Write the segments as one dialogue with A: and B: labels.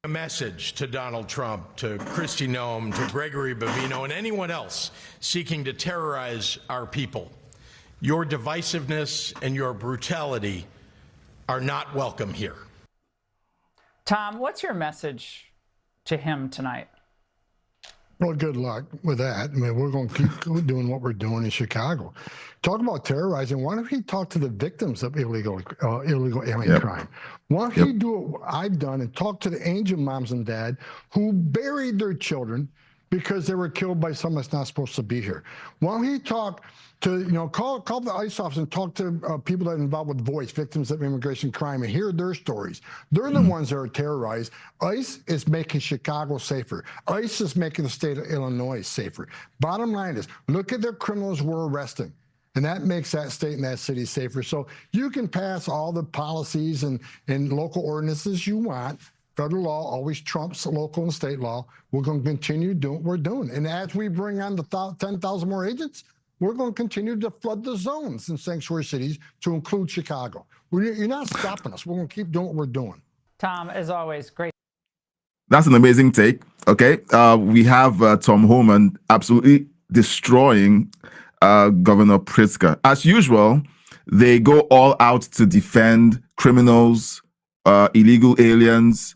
A: message to Donald Trump, to Kristi Noem, to Gregory Bavino, and anyone else seeking to terrorize our people. Your divisiveness and your brutality are not welcome here.
B: Tom, what's your message to him tonight?
C: Well, good luck with that. I mean, we're going to keep doing what we're doing in Chicago. Talk about terrorizing. Why don't he talk to the victims of illegal alien crime? Why don't he do what I've done and talk to the angel moms and dad who buried their children because they were killed by someone that's not supposed to be here? Why don't he talk to, call the ICE office and talk to people that are involved with voice, victims of immigration crime, and hear their stories. They're the ones that are terrorized. ICE is making Chicago safer. ICE is making the state of Illinois safer. Bottom line is, look at the criminals we're arresting. And that makes that state and that city safer. So you can pass all the policies and local ordinances you want. Federal law always trumps local and state law. We're going to continue doing what we're doing. And as we bring on the 10,000 more agents, we're going to continue to flood the zones in sanctuary cities to include Chicago. You're not stopping us. We're going to keep doing what we're doing.
B: Tom, as always, great.
D: That's an amazing take. Okay. We have Tom Homan absolutely destroying Governor Pritzker. As usual, they go all out to defend criminals, illegal aliens,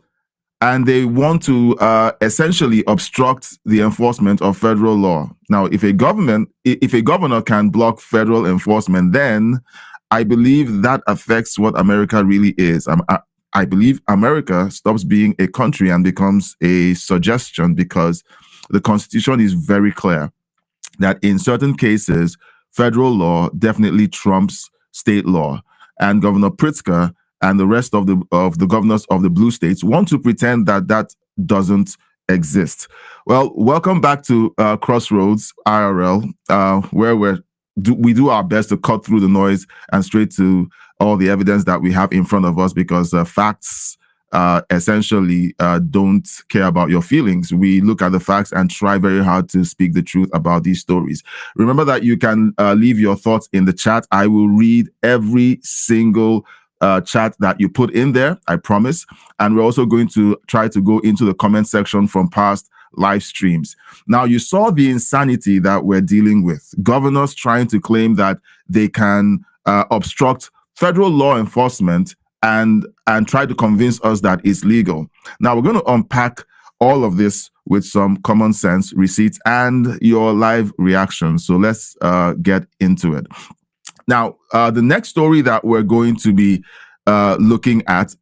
D: and they want to essentially obstruct the enforcement of federal law. Now, if a governor can block federal enforcement, then I believe that affects what America really is. I believe America stops being a country and becomes a suggestion, because the Constitution is very clear that in certain cases, federal law definitely trumps state law. And Governor Pritzker and the rest of the governors of the blue states want to pretend that that doesn't exist. Well, welcome back to Crossroads IRL, where we do our best to cut through the noise and straight to all the evidence that we have in front of us, because facts essentially don't care about your feelings. We look at the facts and try very hard to speak the truth about these stories. Remember that you can leave your thoughts in the chat. I will read every single chat that you put in there, I promise. And we're also going to try to go into the comment section from past live streams. Now, you saw the insanity that we're dealing with. Governors trying to claim that they can obstruct federal law enforcement and try to convince us that it's legal. Now, we're going to unpack all of this with some common sense receipts and your live reactions. So let's get into it. Now, the next story that we're going to be looking at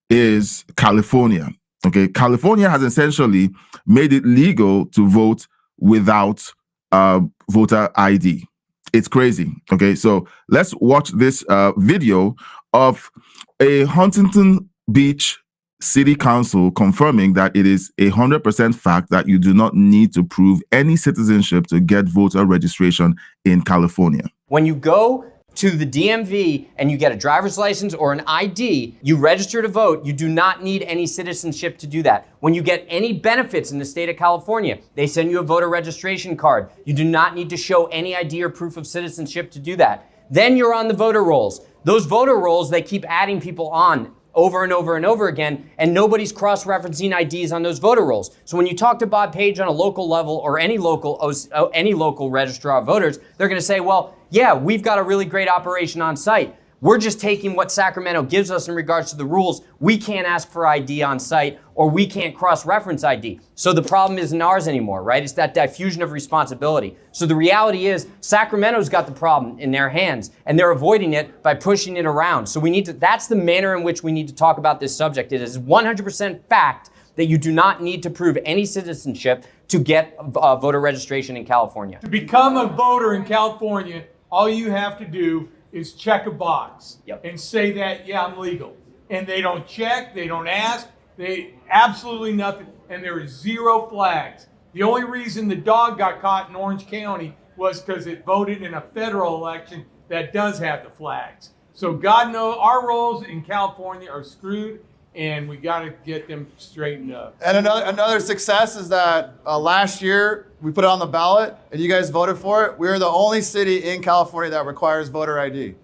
D: is California. Okay, California has essentially made it legal to vote without voter ID. It's crazy. Okay, so let's watch this video of a Huntington Beach City Council confirming that it is 100% fact that you do not need to prove any citizenship to get voter registration in California.
E: When you go to the DMV and you get a driver's license or an ID, you register to vote, you do not need any citizenship to do that. When you get any benefits in the state of California, they send you a voter registration card. You do not need to show any ID or proof of citizenship to do that. Then you're on the voter rolls. Those voter rolls, they keep adding people on over and over and over again, and nobody's cross-referencing IDs on those voter rolls. So when you talk to Bob Page on a local level or any local registrar of voters, they're going to say, well, yeah, we've got a really great operation on site. We're just taking what Sacramento gives us in regards to the rules. We can't ask for ID on site, or we can't cross-reference ID. So the problem isn't ours anymore, right? It's that diffusion of responsibility. So the reality is Sacramento's got the problem in their hands, and they're avoiding it by pushing it around. So that's the manner in which we need to talk about this subject. It is 100% fact that you do not need to prove any citizenship to get voter registration in California.
F: To become a voter in California, all you have to do is check a box and say that, yeah, I'm legal. And they don't check, they don't ask, they absolutely nothing. And there is 0 flags. The only reason the dog got caught in Orange County was because it voted in a federal election that does have the flags. So God knows our rolls in California are screwed, and we got to get them straightened up.
G: And another success is that last year we put it on the ballot and you guys voted for it. We're the only city in California that requires voter ID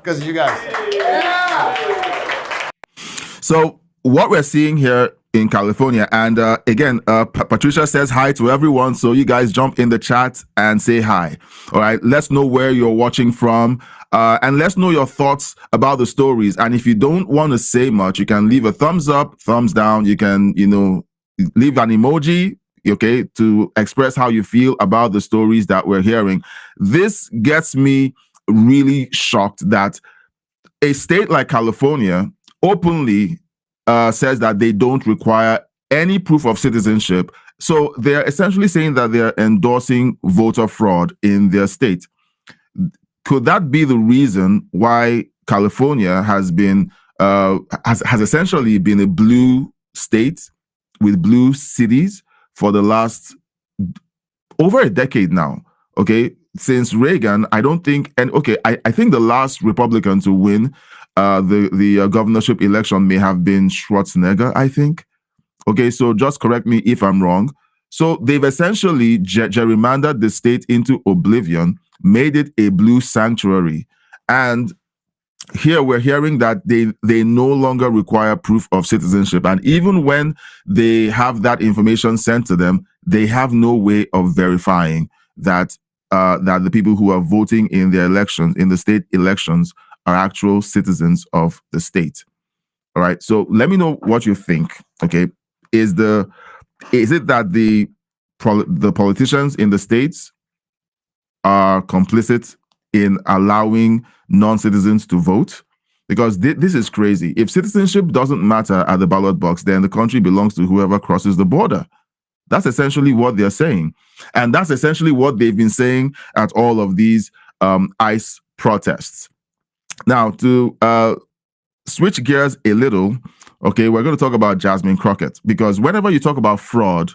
G: because of you guys.
D: So what we're seeing here in California. And again, Patricia says hi to everyone. So you guys jump in the chat and say hi. All right. Let's know where you're watching from. And let's know your thoughts about the stories. And if you don't want to say much, you can leave a thumbs up, thumbs down. You can, leave an emoji, okay, to express how you feel about the stories that we're hearing. This gets me really shocked that a state like California openly says that they don't require any proof of citizenship. So they're essentially saying that they're endorsing voter fraud in their state. Could that be the reason why California has been has essentially been a blue state with blue cities for the last over a decade now? Okay, since Reagan, I don't think, and okay, I think the last Republican to win the governorship election may have been Schwarzenegger, I think. Okay, so just correct me if I'm wrong. So they've essentially gerrymandered the state into oblivion, made it a blue sanctuary. And here we're hearing that they no longer require proof of citizenship. And even when they have that information sent to them, they have no way of verifying that that the people who are voting in their elections, in the state elections, are actual citizens of the state. All right. So let me know what you think. Okay. Is it that the politicians in the states are complicit in allowing non-citizens to vote? Because this is crazy. If citizenship doesn't matter at the ballot box, then the country belongs to whoever crosses the border. That's essentially what they're saying. And that's essentially what they've been saying at all of these ICE protests. Now, to switch gears a little, okay, we're going to talk about Jasmine Crockett, because whenever you talk about fraud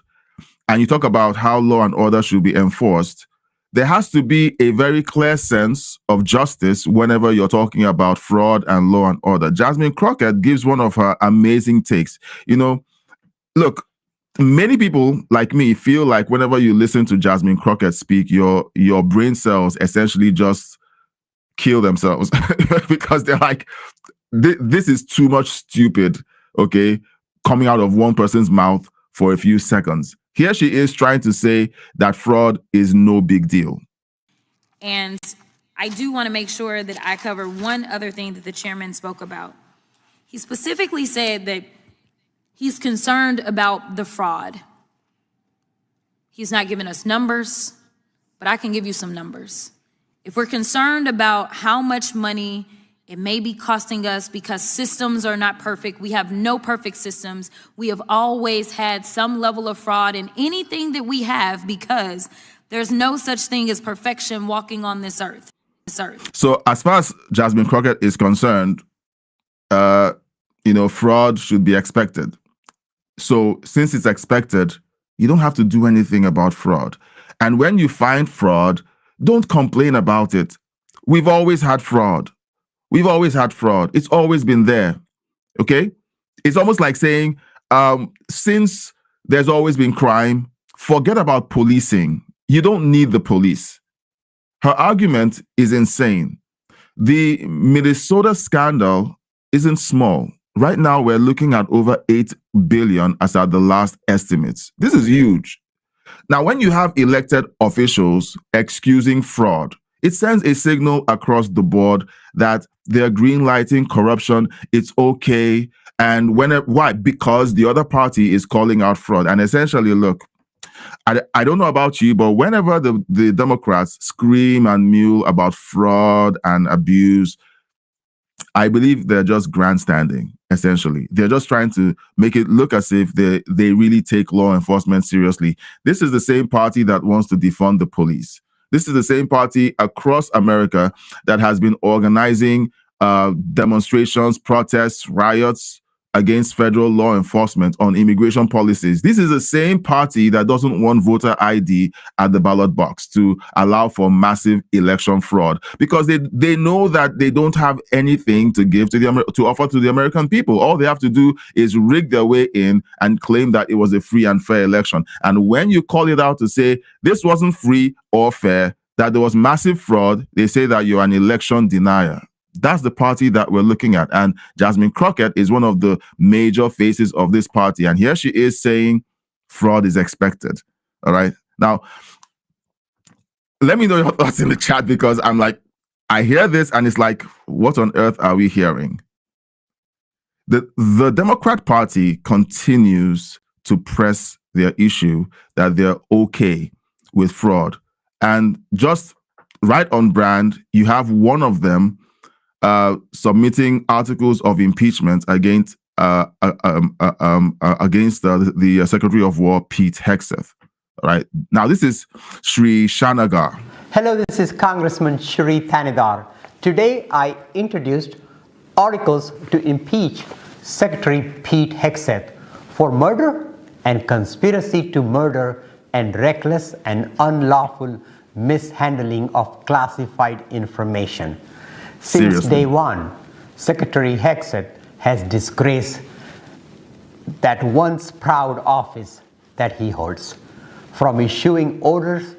D: and you talk about how law and order should be enforced, there has to be a very clear sense of justice whenever you're talking about fraud and law and order. Jasmine Crockett gives one of her amazing takes. Look, many people like me feel like whenever you listen to Jasmine Crockett speak, your brain cells essentially just kill themselves because they're like, this is too much stupid, okay, coming out of one person's mouth for a few seconds. Here she is trying to say that fraud is no big deal.
H: And I do want to make sure that I cover one other thing that the chairman spoke about. He specifically said that he's concerned about the fraud. He's not giving us numbers, but I can give you some numbers. If we're concerned about how much money it may be costing us because systems are not perfect, we have no perfect systems. We have always had some level of fraud in anything that we have because there's no such thing as perfection walking on this earth.
D: So as far as Jasmine Crockett is concerned, fraud should be expected. So since it's expected, you don't have to do anything about fraud. And when you find fraud, don't complain about it. We've always had fraud. We've always had fraud. It's always been there. Okay? It's almost like saying, since there's always been crime, forget about policing. You don't need the police. Her argument is insane. The Minnesota scandal isn't small. Right now, we're looking at over 8 billion as at the last estimates. This is huge. Now, when you have elected officials excusing fraud, it sends a signal across the board that they're greenlighting corruption. It's okay. And why? Because the other party is calling out fraud. And essentially, look, I don't know about you, but whenever the Democrats scream and mew about fraud and abuse, I believe they're just grandstanding, essentially. They're just trying to make it look as if they really take law enforcement seriously. This is the same party that wants to defund the police. This is the same party across America that has been organizing demonstrations, protests, riots against federal law enforcement on immigration policies. This is the same party that doesn't want voter ID at the ballot box to allow for massive election fraud because they know that they don't have anything to give to offer to the American people. All they have to do is rig their way in and claim that it was a free and fair election. And when you call it out to say this wasn't free or fair, that there was massive fraud, they say that you're an election denier. That's the party that we're looking at. And Jasmine Crockett is one of the major faces of this party. And here she is saying fraud is expected. All right. Now, let me know your thoughts in the chat, because I'm like, I hear this and it's like, what on earth are we hearing? The Democrat Party continues to press their issue that they're okay with fraud. And just right on brand, you have one of them submitting articles of impeachment against the Secretary of War, Pete Hegseth. All right. Now, this is Sri Shanagar.
I: Hello, this is Congressman Shri Thanidar. Today, I introduced articles to impeach Secretary Pete Hegseth for murder and conspiracy to murder and reckless and unlawful mishandling of classified information. Since
D: Seriously?
I: day one, Secretary Hegseth has disgraced that once proud office that he holds, from issuing orders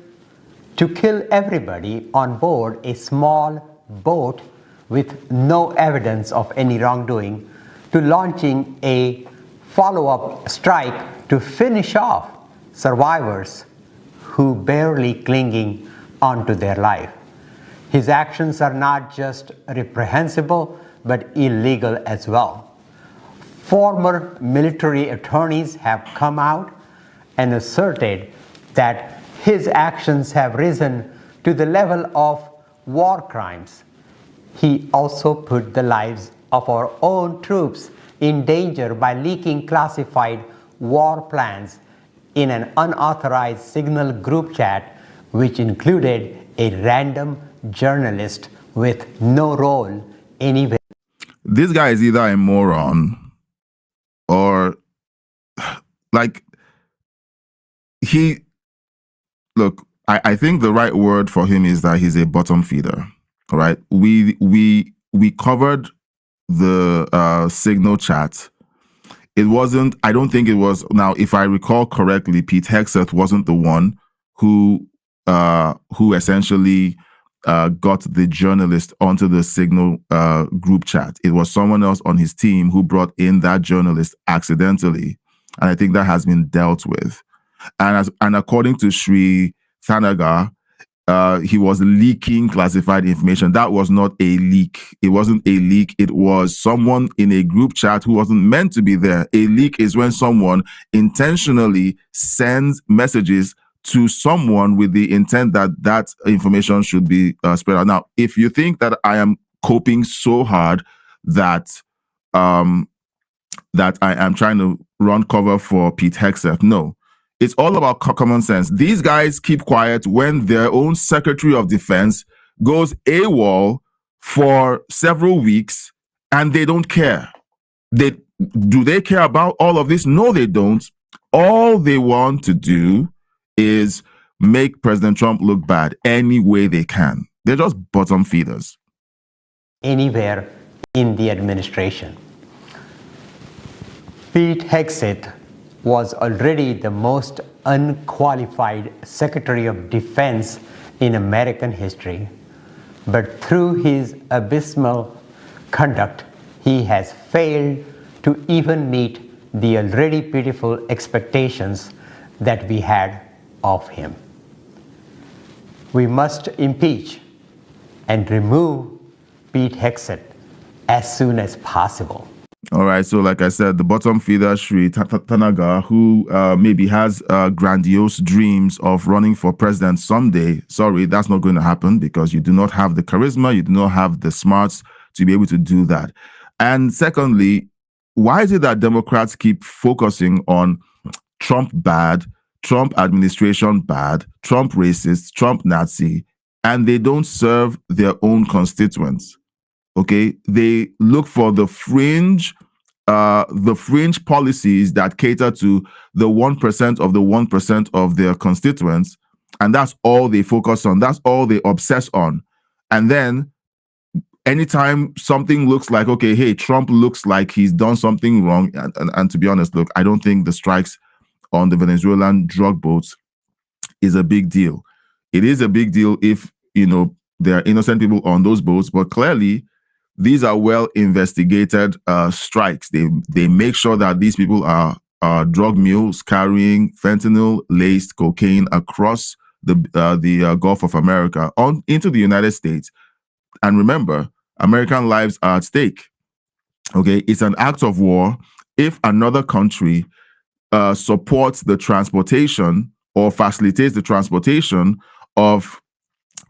I: to kill everybody on board a small boat with no evidence of any wrongdoing, to launching a follow-up strike to finish off survivors who barely clinging onto their life. His actions are not just reprehensible, but illegal as well. Former military attorneys have come out and asserted that his actions have risen to the level of war crimes. He also put the lives of our own troops in danger by leaking classified war plans in an unauthorized Signal group chat, which included a random journalist with no role anywhere.
D: This guy is either a moron or like I think the right word for him is that he's a bottom feeder. All right. We covered the Signal chat. It wasn't, I don't think it was, now if I recall correctly, Pete Hegseth wasn't the one who essentially got the journalist onto the Signal group chat. It was someone else on his team who brought in that journalist accidentally. And I think that has been dealt with. And according to Sri Thanagar, he was leaking classified information. That was not a leak. It wasn't a leak. It was someone in a group chat who wasn't meant to be there. A leak is when someone intentionally sends messages to someone with the intent that that information should be spread out. Now, if you think that I am coping so hard that that I am trying to run cover for Pete Hegseth, no. It's all about common sense. These guys keep quiet when their own Secretary of Defense goes AWOL for several weeks and they don't care. Do they care about all of this? No, they don't. All they want to do is make President Trump look bad any way they can. They're just bottom feeders.
I: Anywhere in the administration. Pete Hegseth was already the most unqualified Secretary of Defense in American history. But through his abysmal conduct, he has failed to even meet the already pitiful expectations that we had of him. We must impeach and remove Pete Hegseth as soon as possible.
D: All right. So like I said, the bottom feeder, Sri Thanagar, who maybe has grandiose dreams of running for president someday. Sorry, that's not going to happen because you do not have the charisma. You do not have the smarts to be able to do that. And secondly, why is it that Democrats keep focusing on Trump bad, Trump administration bad, Trump racist, Trump Nazi, and they don't serve their own constituents? Okay, they look for the fringe policies that cater to the 1% of the 1% of their constituents, and that's all they focus on. That's all they obsess on. And then anytime something looks like, okay, hey, Trump looks like he's done something wrong, and to be honest, look, I don't think the strikes on the Venezuelan drug boats is a big deal. It is a big deal if, you know, there are innocent people on those boats, but clearly These are well investigated strikes. They make sure that these people are drug mules carrying fentanyl-laced cocaine across the Gulf of America on into the United States. And remember, American lives are at stake. Okay, it's an act of war if another country supports the transportation or facilitates the transportation of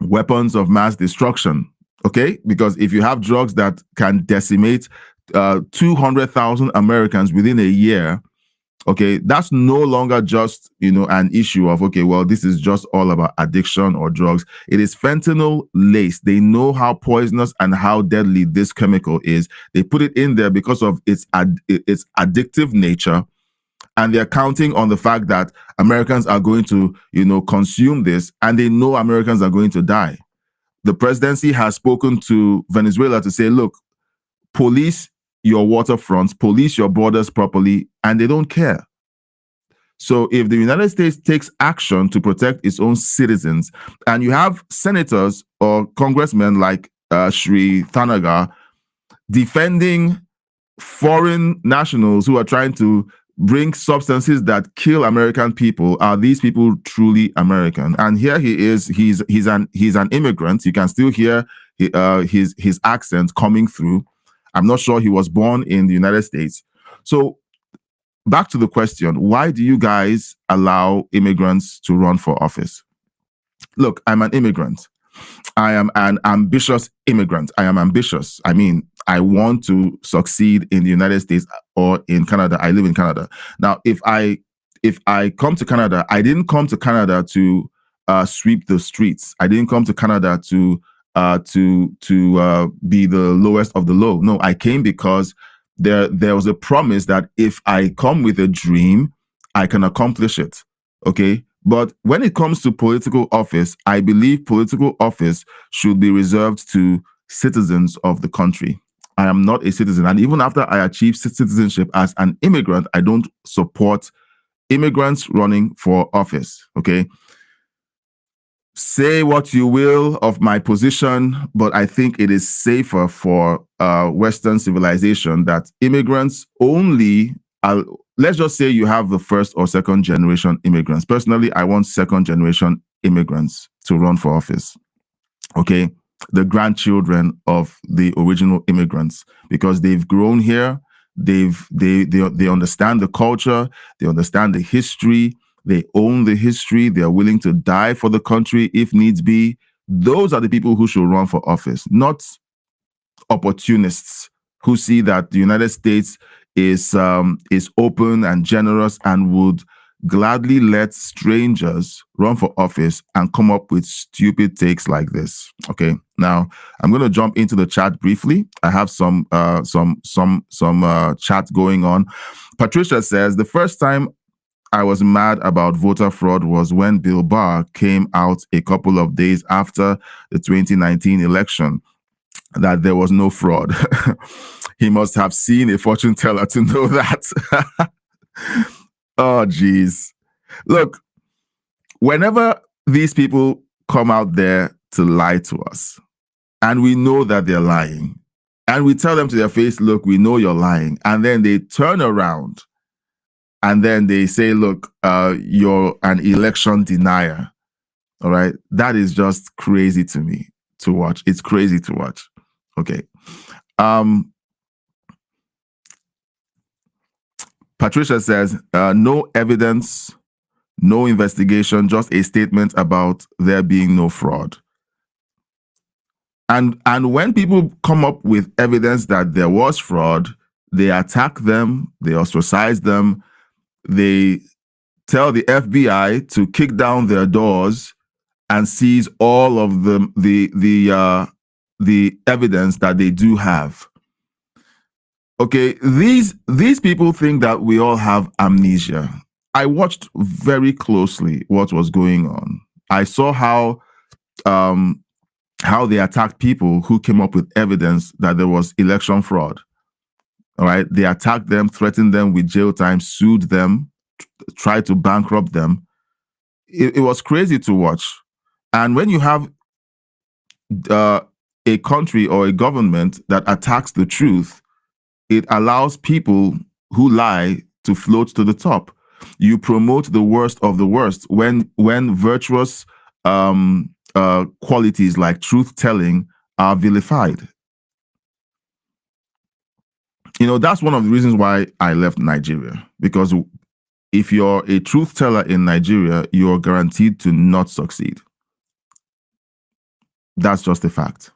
D: weapons of mass destruction. Okay, because if you have drugs that can decimate 200,000 Americans within a year, okay, that's no longer just, an issue of, okay, well, this is just all about addiction or drugs. It is fentanyl laced. They know how poisonous and how deadly this chemical is. They put it in there because of its addictive nature. And they're counting on the fact that Americans are going to, consume this, and they know Americans are going to die. The presidency has spoken to Venezuela to say, look, police your waterfronts, police your borders properly, and they don't care. So if the United States takes action to protect its own citizens, and you have senators or congressmen like Sri Thanagar defending foreign nationals who are trying to bring substances that kill American people, are these people truly American? And here he is. He's an immigrant. You can still hear his accent coming through. I'm not sure he was born in the United States. So back to the question, why do you guys allow immigrants to run for office? Look, I'm an immigrant. I am an ambitious immigrant. I am ambitious. I mean, I want to succeed in the United States or in Canada. I live in Canada. Now, if I come to Canada, I didn't come to Canada to sweep the streets. I didn't come to Canada to be the lowest of the low. No, I came because there was a promise that if I come with a dream, I can accomplish it. Okay. But when it comes to political office, I believe political office should be reserved to citizens of the country. I am not a citizen. And even after I achieve citizenship as an immigrant, I don't support immigrants running for office. Okay. Say what you will of my position, but I think it is safer for Western civilization that immigrants only, let's just say you have the first or second generation immigrants. Personally, I want second generation immigrants to run for office. Okay. The grandchildren of the original immigrants, because they've grown here. They understand the culture. They understand the history. They own the history. They are willing to die for the country if needs be. Those are the people who should run for office, not opportunists who see that the United States is open and generous and would gladly let strangers run for office and come up with stupid takes like this. Okay, now I'm going to jump into the chat briefly. I have some chat going on. Patricia says, the first time I was mad about voter fraud was when Bill Barr came out a couple of days after the 2019 election that there was no fraud. He must have seen a fortune teller to know that. Oh, geez. Look, whenever these people come out there to lie to us, and we know that they're lying, and we tell them to their face, look, we know you're lying, and then they turn around and then they say, look, you're an election denier. All right. That is just crazy to me to watch. It's crazy to watch. Okay. Patricia says, no evidence, no investigation, just a statement about there being no fraud. And when people come up with evidence that there was fraud, they attack them, they ostracize them, they tell the FBI to kick down their doors and seize all of the evidence that they do have. Okay, these people think that we all have amnesia. I watched very closely what was going on. I saw how they attacked people who came up with evidence that there was election fraud. All right, they attacked them, threatened them with jail time, sued them, tried to bankrupt them. It was crazy to watch. And when you have a country or a government that attacks the truth, it allows people who lie to float to the top. You promote the worst of the worst when virtuous qualities like truth-telling are vilified. That's one of the reasons why I left Nigeria, because if you're a truth teller in Nigeria, you're guaranteed to not succeed. That's just a fact.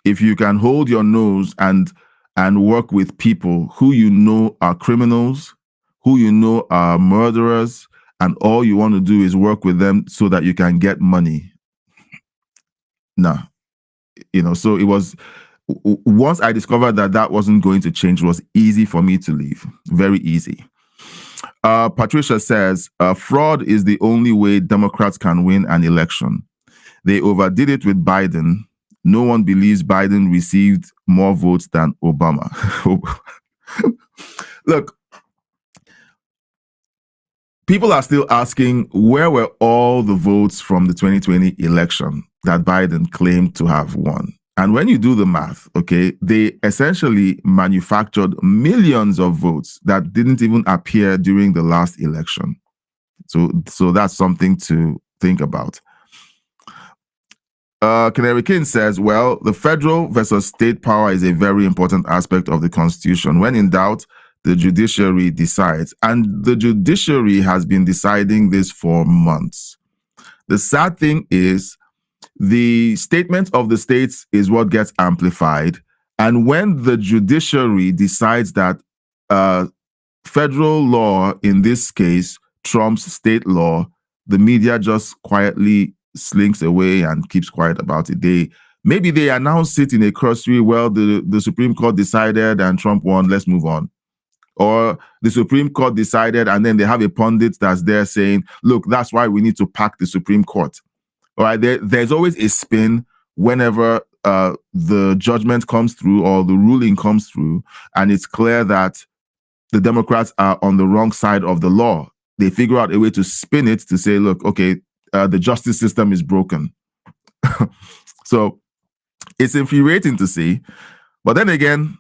D: If you can hold your nose and work with people who you know are criminals, who you know are murderers, and all you want to do is work with them so that you can get money. Nah. So it was, once I discovered that wasn't going to change, it was easy for me to leave. Very easy. Patricia says, fraud is the only way Democrats can win an election. They overdid it with Biden. No one believes Biden received more votes than Obama. Look, people are still asking, where were all the votes from the 2020 election that Biden claimed to have won? And when you do the math, okay, they essentially manufactured millions of votes that didn't even appear during the last election. So that's something to think about. Canary King says, well, the federal versus state power is a very important aspect of the Constitution. When in doubt, the judiciary decides. And the judiciary has been deciding this for months. The sad thing is, the statement of the states is what gets amplified. And when the judiciary decides that federal law, in this case, trumps state law, the media just quietly slinks away and keeps quiet about it. Maybe they announce it in a cursory, well, the Supreme Court decided and Trump won, let's move on. Or the Supreme Court decided and then they have a pundit that's there saying, look, that's why we need to pack the Supreme Court. All right, there's always a spin whenever the judgment comes through or the ruling comes through, and it's clear that the Democrats are on the wrong side of the law. They figure out a way to spin it to say, look, okay, the justice system is broken. So it's infuriating to see. But then again,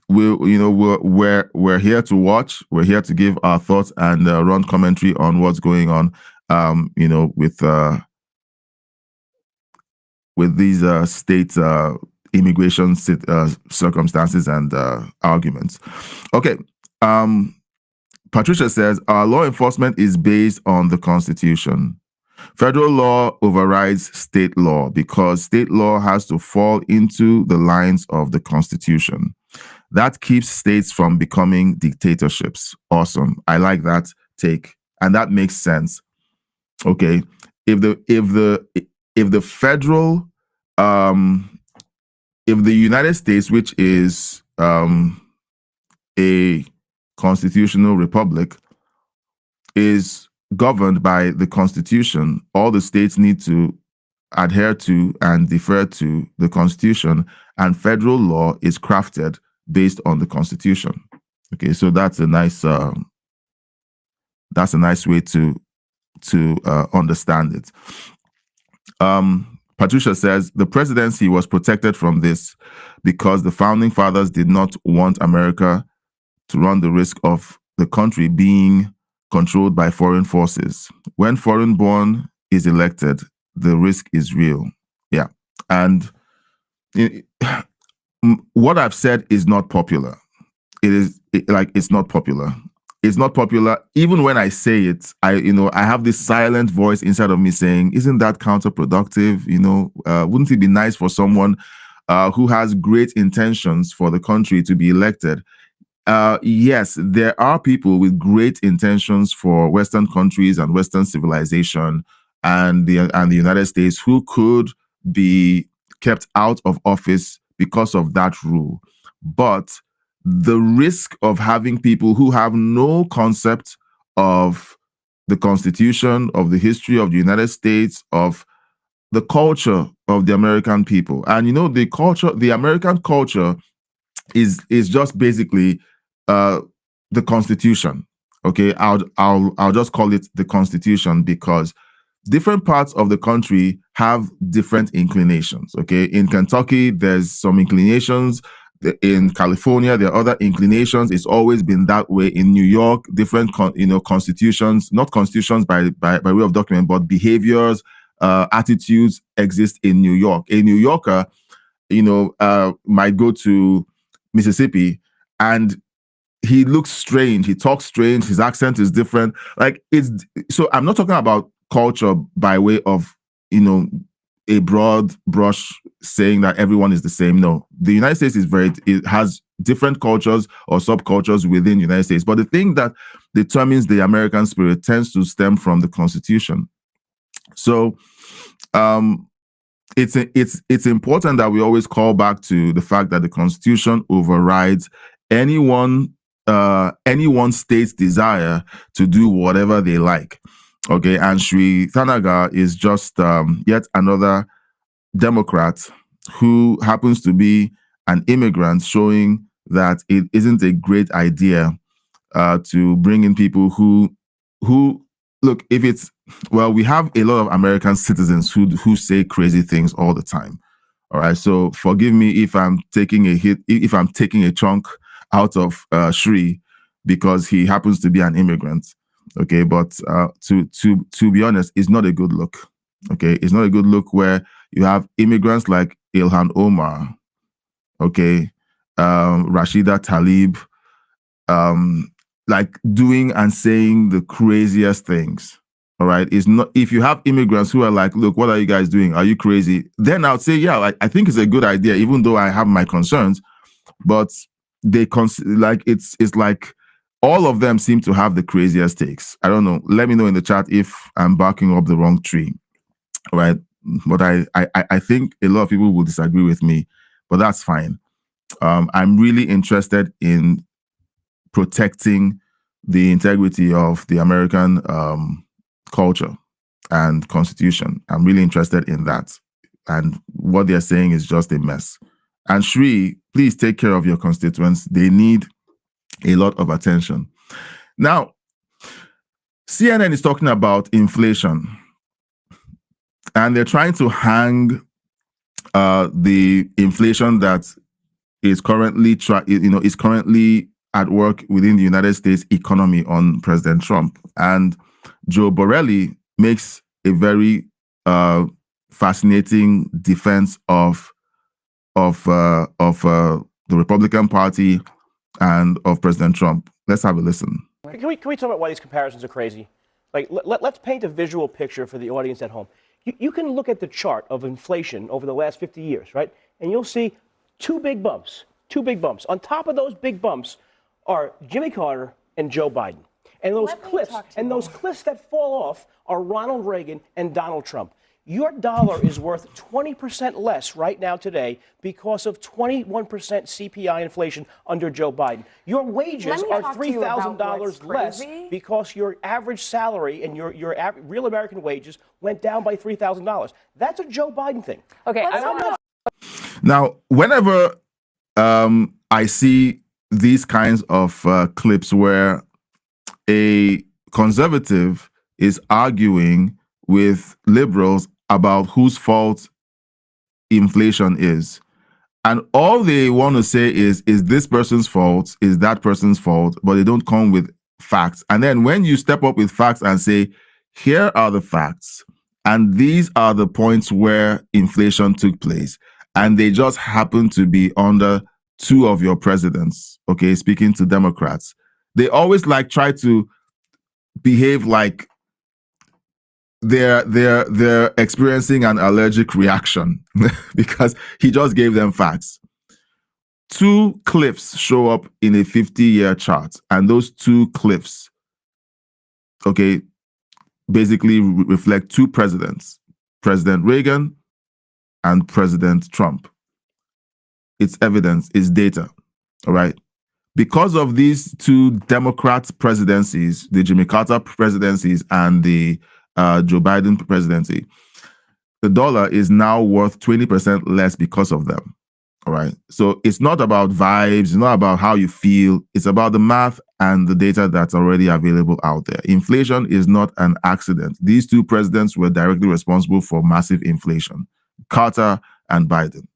D: we're here to watch. We're here to give our thoughts and run commentary on what's going on. With these state immigration circumstances and arguments. Okay. Patricia says, our law enforcement is based on the Constitution. Federal law overrides state law because state law has to fall into the lines of the Constitution. That keeps states from becoming dictatorships. Awesome. I like that take. And that makes sense. Okay, if the federal, if the United States, which is a constitutional republic, is governed by the Constitution, all the states need to adhere to and defer to the Constitution, and federal law is crafted based on the Constitution. Okay, so that's a nice way to understand it. Patricia says, the presidency was protected from this because the founding fathers did not want America to run the risk of the country being controlled by foreign forces. When foreign-born is elected, the risk is real. Yeah. And what I've said is not popular. It's not popular. It's not popular. Even when I say it, I have this silent voice inside of me saying, isn't that counterproductive? Wouldn't it be nice for someone who has great intentions for the country to be elected? Yes, there are people with great intentions for Western countries and Western civilization and the United States who could be kept out of office because of that rule. But the risk of having people who have no concept of the Constitution, of the history of the United States, of the culture of the American people. And the American culture is just basically the Constitution. Okay, I'll just call it the Constitution because different parts of the country have different inclinations. Okay, in Kentucky, there's some inclinations. In California, there are other inclinations. It's always been that way. In New York, different constitutions, not constitutions by way of document, but behaviors, attitudes exist in New York. A New Yorker, might go to Mississippi and he looks strange. He talks strange. His accent is different. So I'm not talking about culture by way of, a broad brush saying that everyone is the same. No, the United States it has different cultures or subcultures within the United States. But the thing that determines the American spirit tends to stem from the Constitution. So it's important that we always call back to the fact that the Constitution overrides any one state's desire to do whatever they like. Okay, and Sri Thanagar is just yet another Democrat who happens to be an immigrant, showing that it isn't a great idea to bring in people who look. We have a lot of American citizens who say crazy things all the time. All right, so forgive me if I'm taking a hit, if I'm taking a chunk out of Sri because he happens to be an immigrant. Okay, but to be honest, it's not a good look. Okay, it's not a good look where you have immigrants like Ilhan Omar, okay, Rashida Tlaib, like doing and saying the craziest things. All right, it's not. If you have immigrants who are like, look, what are you guys doing? Are you crazy? Then I would say, yeah, I think it's a good idea, even though I have my concerns. But it's like all of them seem to have the craziest takes. I don't know. Let me know in the chat if I'm barking up the wrong tree. All right. But I think a lot of people will disagree with me, but that's fine. I'm really interested in protecting the integrity of the American culture and Constitution. I'm really interested in that. And what they're saying is just a mess. And Sri, please take care of your constituents. They need a lot of attention. Now, CNN is talking about inflation, and they're trying to hang the inflation that is currently at work within the United States economy on President Trump. And Joe Borelli makes a very fascinating defense of the Republican Party and of President Trump. Let's have a listen.
J: Can we talk about why these comparisons are crazy? Like, let's paint a visual picture for the audience at home. You can look at the chart of inflation over the last 50 years, right? And you'll see two big bumps. On top of those big bumps are Jimmy Carter and Joe Biden. And those cliffs that fall off are Ronald Reagan and Donald Trump. Your dollar is worth 20% less right now today because of 21% CPI inflation under Joe Biden. Your wages are $3,000 less because your average salary and your real American wages went down by $3,000. That's a Joe Biden thing.
B: Okay.
D: Now, whenever I see these kinds of clips where a conservative is arguing with liberals about whose fault inflation is, and all they want to say is this person's fault, is that person's fault, but they don't come with facts. And then when you step up with facts and say, here are the facts, and these are the points where inflation took place, and they just happen to be under two of your presidents, okay, speaking to Democrats, they always try to behave like they're experiencing an allergic reaction because he just gave them facts. Two cliffs show up in a 50-year chart, and those two cliffs, okay, basically reflect two presidents, President Reagan and President Trump. It's evidence, it's data, all right? Because of these two Democrat presidencies, the Jimmy Carter presidencies and the Joe Biden presidency, the dollar is now worth 20% less because of them. All right. So it's not about vibes, it's not about how you feel, it's about the math and the data that's already available out there. Inflation is not an accident. These two presidents were directly responsible for massive inflation, Carter and Biden.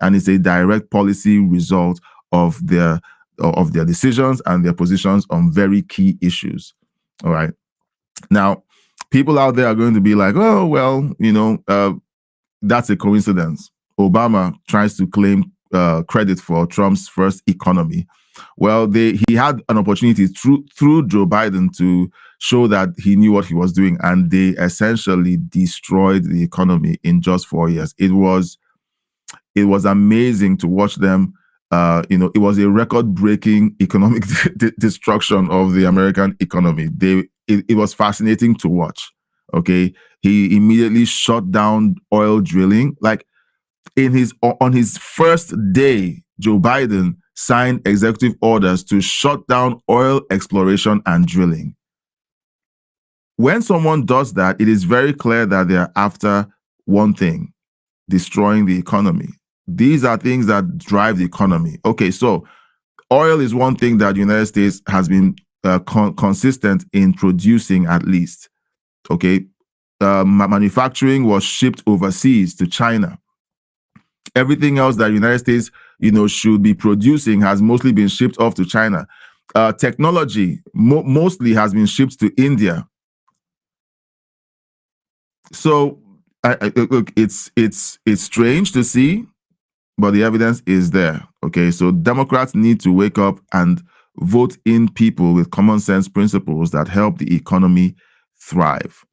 D: And it's a direct policy result of their decisions and their positions on very key issues. All right. Now, people out there are going to be like, oh, well, that's a coincidence. Obama tries to claim credit for Trump's first economy. Well, he had an opportunity through Joe Biden to show that he knew what he was doing, and they essentially destroyed the economy in just 4 years. It was amazing to watch them. It was a record-breaking economic destruction of the American economy. It was fascinating to watch. Okay, he immediately shut down oil drilling. Like on his first day, Joe Biden signed executive orders to shut down oil exploration and drilling. When someone does that, it is very clear that they are after one thing: destroying the economy. These are things that drive the economy. Okay, so oil is one thing that the United States has been consistent in producing, at least. Okay, manufacturing was shipped overseas to China. Everything else that the United States, should be producing has mostly been shipped off to China. Technology mostly has been shipped to India. So, look, it's strange to see, but the evidence is there. Okay, so Democrats need to wake up and vote in people with common sense principles that help the economy thrive.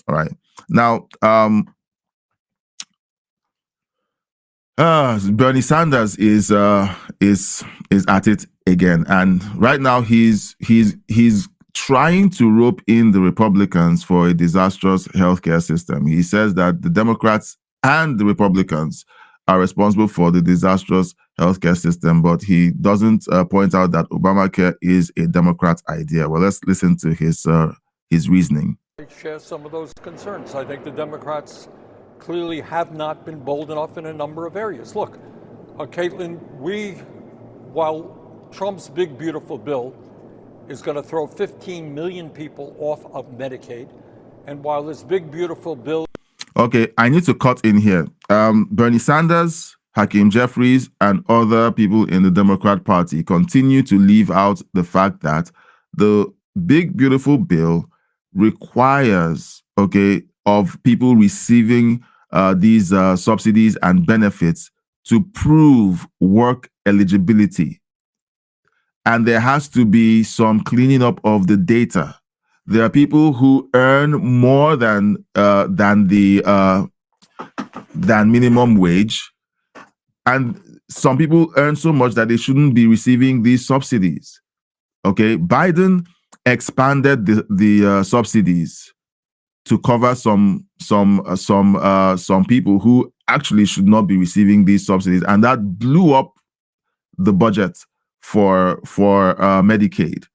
D: All right. Now, Bernie Sanders is at it again, and right now he's trying to rope in the Republicans for a disastrous healthcare system. He says that the Democrats and the Republicans are responsible for the disastrous healthcare system, but he doesn't point out that Obamacare is a Democrat idea. Well, let's listen to his reasoning.
K: I share some of those concerns. I think the Democrats clearly have not been bold enough in a number of areas. Look, Caitlin, while Trump's big, beautiful bill is going to throw 15 million people off of Medicaid, and while this big, beautiful bill...
D: Okay, I need to cut in here. Bernie Sanders, Hakeem Jeffries, and other people in the Democrat Party continue to leave out the fact that the big, beautiful bill requires, of people receiving these subsidies and benefits to prove work eligibility. And there has to be some cleaning up of the data. There are people who earn more than minimum wage, and some people earn so much that they shouldn't be receiving these subsidies. Okay, Biden expanded the subsidies to cover some people who actually should not be receiving these subsidies, and that blew up the budget for Medicaid.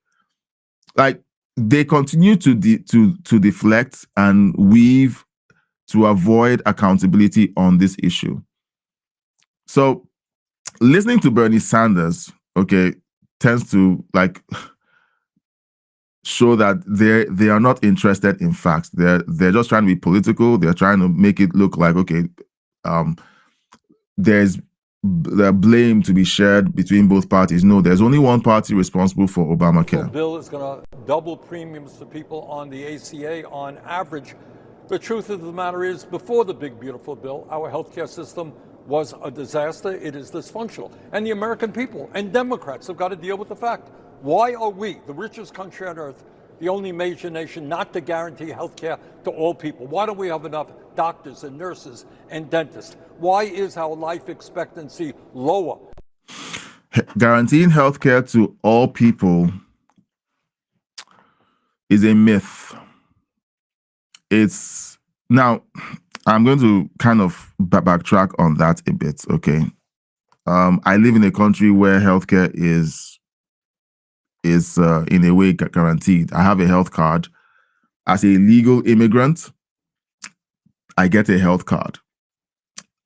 D: Like, they continue to deflect and weave to avoid accountability on this issue. So, listening to Bernie Sanders, tends to show that they are not interested in facts. They're just trying to be political. They're trying to make it look like there's the blame to be shared between both parties. No, there's only one party responsible for Obamacare.
K: The bill is going to double premiums for people on the ACA on average. The truth of the matter is, before the big, beautiful bill, our healthcare system was a disaster. It is dysfunctional. And the American people and Democrats have got to deal with the fact. Why are we, the richest country on earth, the only major nation not to guarantee health care to all people? Why don't we have enough doctors and nurses and dentists? Why is our life expectancy lower?
D: Guaranteeing health care to all people is a myth. Now, I'm going to kind of backtrack on that a bit, okay? I live in a country where healthcare is in a way guaranteed. I have a health card. As a legal immigrant, I get a health card.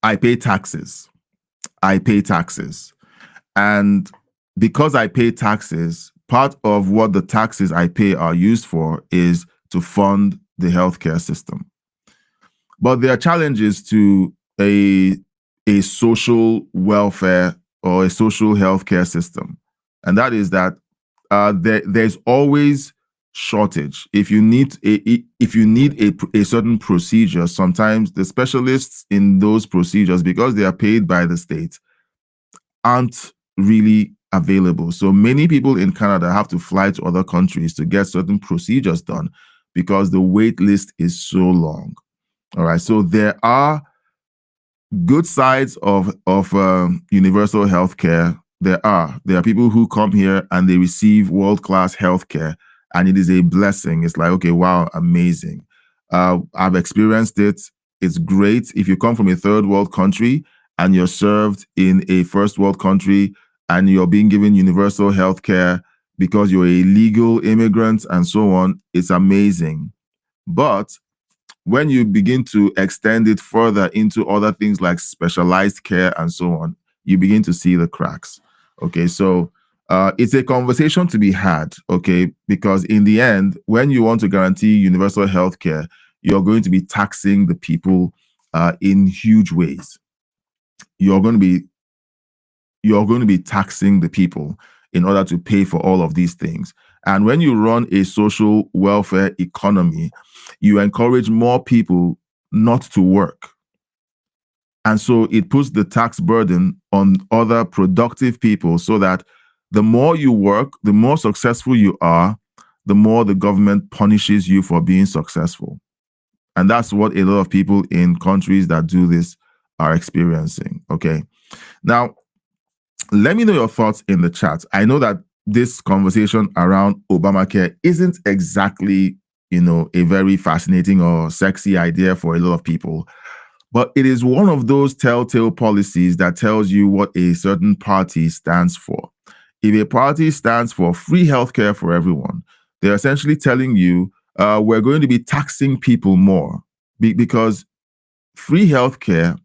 D: I pay taxes. I pay taxes. And because I pay taxes, part of what the taxes I pay are used for is to fund the healthcare system. But there are challenges to a social welfare or a social healthcare system. And that is that there's always shortage. If you need a certain procedure, sometimes the specialists in those procedures, because they are paid by the state, aren't really available. So many people in Canada have to fly to other countries to get certain procedures done because the wait list is so long. All right. So there are good sides of universal healthcare. There are people who come here and they receive world-class healthcare, and it is a blessing. It's like, okay, wow, amazing. I've experienced it. It's great. If you come from a third world country and you're served in a first world country and you're being given universal healthcare because you're a legal immigrant and so on, it's amazing. But when you begin to extend it further into other things like specialized care and so on, you begin to see the cracks. Okay, so it's a conversation to be had, okay, because in the end, when you want to guarantee universal health care, you're going to be taxing the people in huge ways. You're going to be taxing the people in order to pay for all of these things. And when you run a social welfare economy, you encourage more people not to work. And so it puts the tax burden on other productive people so that the more you work, the more successful you are, the more the government punishes you for being successful. And that's what a lot of people in countries that do this are experiencing. Okay. Now, let me know your thoughts in the chat. I know that this conversation around Obamacare isn't exactly, a very fascinating or sexy idea for a lot of people, but it is one of those telltale policies that tells you what a certain party stands for. If a party stands for free healthcare for everyone, they're essentially telling you we're going to be taxing people more because free healthcare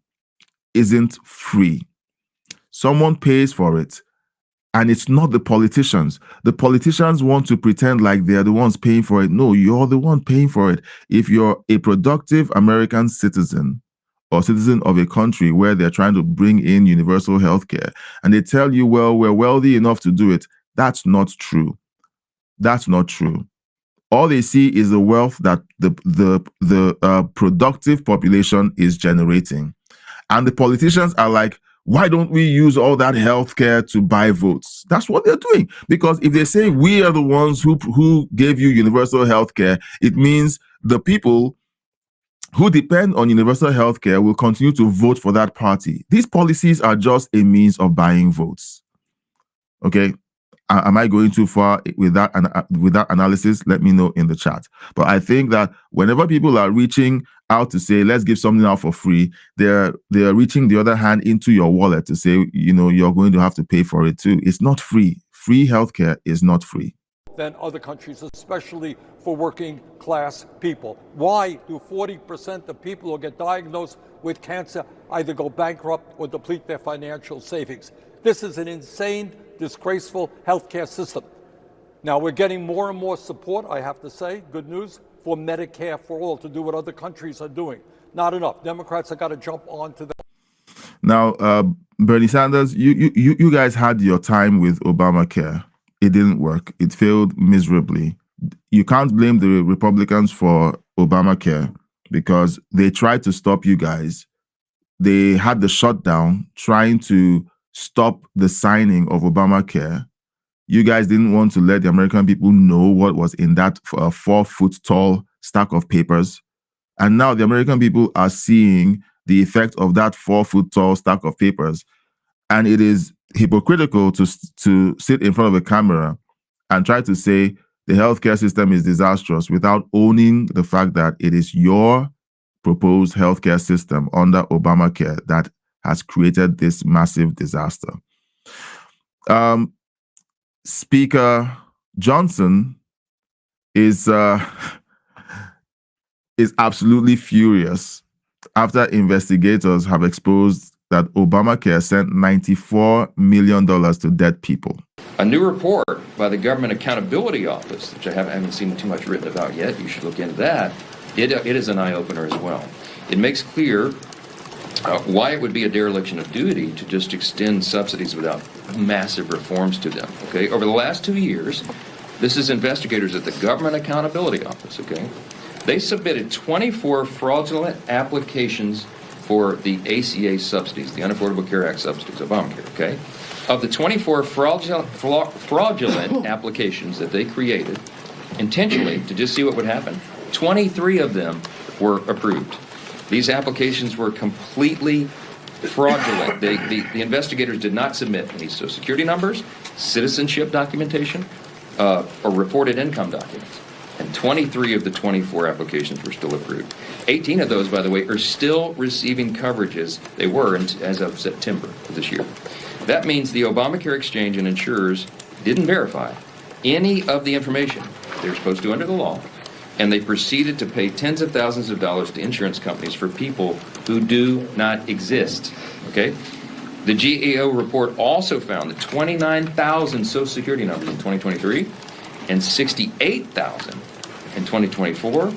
D: isn't free. Someone pays for it, and it's not the politicians. The politicians want to pretend like they're the ones paying for it. No, you're the one paying for it. If you're a productive American citizen or citizen of a country where they're trying to bring in universal health care, and they tell you, well, we're wealthy enough to do it, that's not true. That's not true. All they see is the wealth that the productive population is generating. And the politicians are like, why don't we use all that healthcare to buy votes? That's what they're doing. Because if they say we are the ones who gave you universal healthcare, it means the people who depend on universal healthcare will continue to vote for that party. These policies are just a means of buying votes. Okay? Am I going too far with that analysis? Let me know in the chat. But I think that whenever people are reaching out to say, let's give something out for free, they're reaching the other hand into your wallet to say, you're going to have to pay for it too. It's not free. Free healthcare is not free.
K: Than other countries, especially for working class people. Why do 40% of people who get diagnosed with cancer either go bankrupt or deplete their financial savings? This is an insane, disgraceful healthcare system. Now, we're getting more and more support, I have to say, good news, for Medicare for all, to do what other countries are doing. Not enough. Democrats have got to jump onto that.
D: Now, Bernie Sanders, you guys had your time with Obamacare. It didn't work. It failed miserably. You can't blame the Republicans for Obamacare because they tried to stop you guys. They had the shutdown trying to stop the signing of Obamacare. You guys didn't want to let the American people know what was in that 4-foot-tall stack of papers. And now the American people are seeing the effect of that 4-foot-tall stack of papers. And it is hypocritical to sit in front of a camera and try to say the healthcare system is disastrous without owning the fact that it is your proposed healthcare system under Obamacare that has created this massive disaster. Speaker Johnson is absolutely furious after investigators have exposed that Obamacare sent $94 million to dead people.
L: A new report by the Government Accountability Office, which I haven't seen too much written about yet, you should look into that. It is an eye-opener as well. It makes clear why it would be a dereliction of duty to just extend subsidies without massive reforms to them, okay? Over the last 2 years, this is investigators at the Government Accountability Office, okay? They submitted 24 fraudulent applications for the ACA subsidies, the Unaffordable Care Act subsidies, Obamacare, okay? Of the 24 fraudulent applications that they created intentionally to just see what would happen, 23 of them were approved. These applications were completely fraudulent. The investigators did not submit any Social Security numbers, citizenship documentation, or reported income documents. And 23 of the 24 applications were still approved. 18 of those, by the way, are still receiving coverages. They were as of September of this year. That means the Obamacare exchange and insurers didn't verify any of the information they were supposed to under the law, and they proceeded to pay tens of thousands of dollars to insurance companies for people who do not exist, okay? The GAO report also found that 29,000 Social Security numbers in 2023 and 68,000 in 2024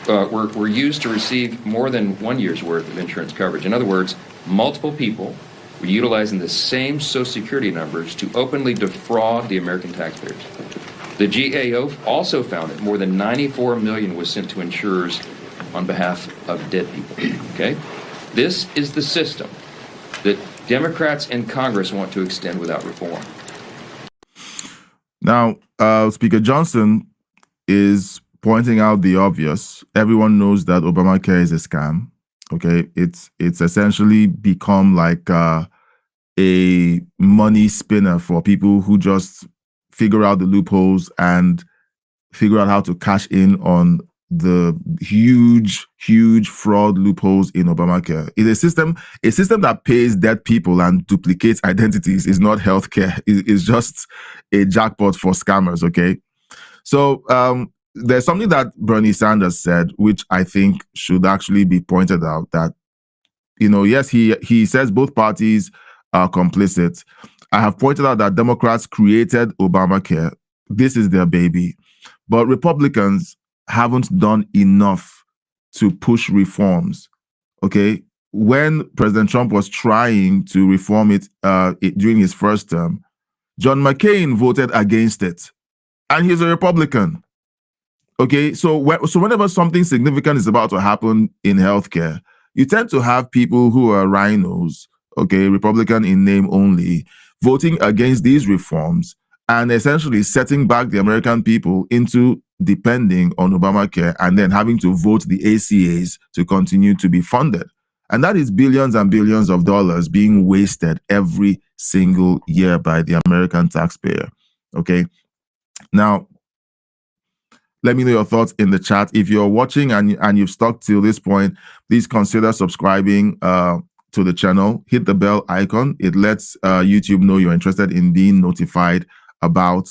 L: were used to receive more than 1 year's worth of insurance coverage. In other words, multiple people were utilizing the same Social Security numbers to openly defraud the American taxpayers. The GAO also found that more than $94 million was sent to insurers on behalf of dead people, okay? This is the system that Democrats in Congress want to extend without reform.
D: Now, Speaker Johnson is pointing out the obvious. Everyone knows that Obamacare is a scam, okay? It's essentially become like a money spinner for people who just figure out the loopholes and figure out how to cash in on the huge fraud loopholes in Obamacare. It's a system that pays dead people and duplicates identities. Is not healthcare. It's just a jackpot for scammers, okay? So there's something that Bernie Sanders said, which I think should actually be pointed out, that, you know, yes, he says both parties are complicit. I have pointed out that Democrats created Obamacare. This is their baby. But Republicans haven't done enough to push reforms, okay? When President Trump was trying to reform it during his first term, John McCain voted against it. And he's a Republican, okay? So whenever something significant is about to happen in healthcare, you tend to have people who are rhinos, okay, Republican in name only, voting against these reforms and essentially setting back the American people into depending on Obamacare and then having to vote the ACAs to continue to be funded. And that is billions and billions of dollars being wasted every single year by the American taxpayer, okay? Now, let me know your thoughts in the chat. If you're watching and you've stuck till this point, please consider subscribing to the channel. Hit the bell icon. It lets YouTube know you're interested in being notified about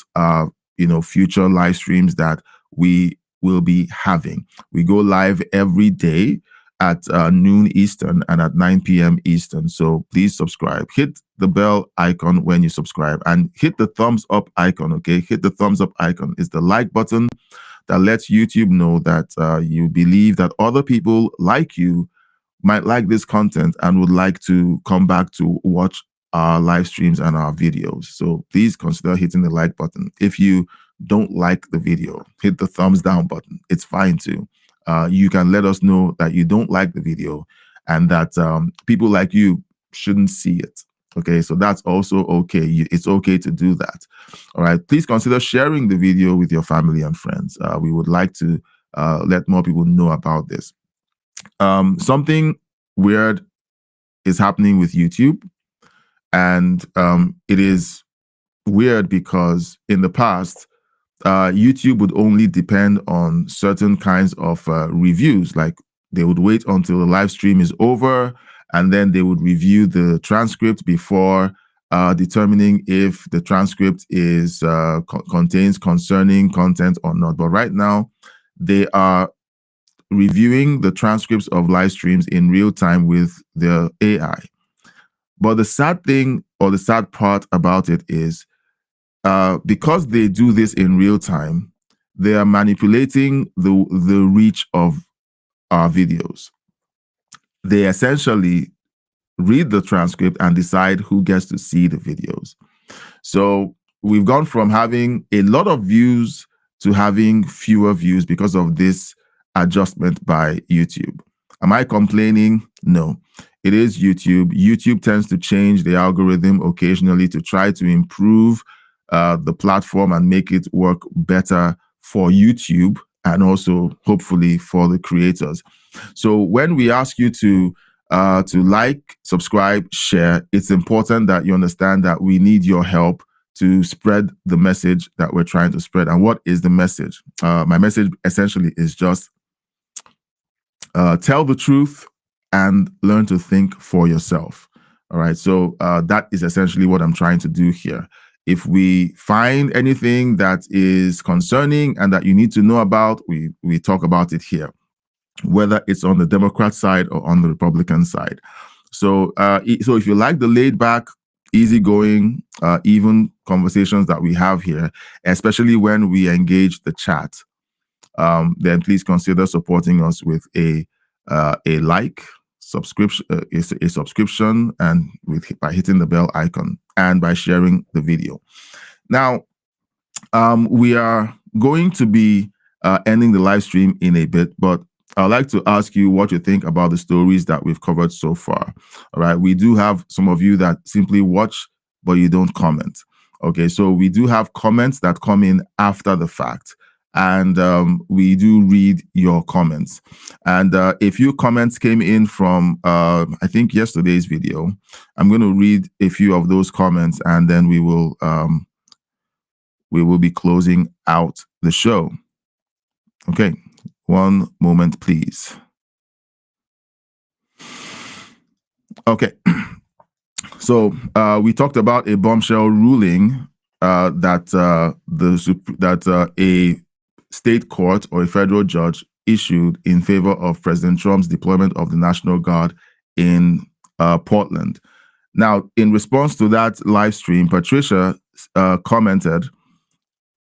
D: future live streams that we will be having. We go live every day at noon Eastern and at 9 p.m. Eastern. So please subscribe. Hit the bell icon when you subscribe and hit the thumbs up icon, okay? Hit the thumbs up icon. It's the like button that lets YouTube know that you believe that other people like you might like this content and would like to come back to watch our live streams and our videos. So please consider hitting the like button. If you don't like the video, hit the thumbs down button. It's fine too. You can let us know that you don't like the video and that people like you shouldn't see it. Okay, so that's also okay. It's okay to do that. All right, please consider sharing the video with your family and friends. We would like to let more people know about this. Something weird is happening with YouTube, and it is weird because in the past, YouTube would only depend on certain kinds of reviews. Like they would wait until the live stream is over, and then they would review the transcript before determining if the transcript is contains concerning content or not. But right now, they are reviewing the transcripts of live streams in real time with the AI. But the sad thing, or the sad part about it is, because they do this in real time, they are manipulating the reach of our videos. They essentially read the transcript and decide who gets to see the videos. So we've gone from having a lot of views to having fewer views because of this adjustment by YouTube. Am I complaining? No. It is YouTube. YouTube tends to change the algorithm occasionally to try to improve the platform and make it work better for YouTube and also hopefully for the creators. So when we ask you to like, subscribe, share, it's important that you understand that we need your help to spread the message that we're trying to spread. And what is the message? My message essentially is just tell the truth and learn to think for yourself. All right. So that is essentially what I'm trying to do here. If we find anything that is concerning and that you need to know about, we talk about it here, whether it's on the Democrat side or on the Republican side. So so if you like the laid back, easygoing, even conversations that we have here, especially when we engage the chat, then please consider supporting us with a like, subscription, a subscription, and by hitting the bell icon and by sharing the video. Now, we are going to be ending the live stream in a bit, but I'd like to ask you what you think about the stories that we've covered so far. All right, we do have some of you that simply watch, but you don't comment. Okay, so we do have comments that come in after the fact, and we do read your comments. And a few comments came in from, I think, yesterday's video. I'm going to read a few of those comments, and then we will be closing out the show. Okay. One moment, please. Okay. So we talked about a bombshell ruling that a state court or a federal judge issued in favor of President Trump's deployment of the National Guard in Portland. Now, in response to that live stream, Patricia commented,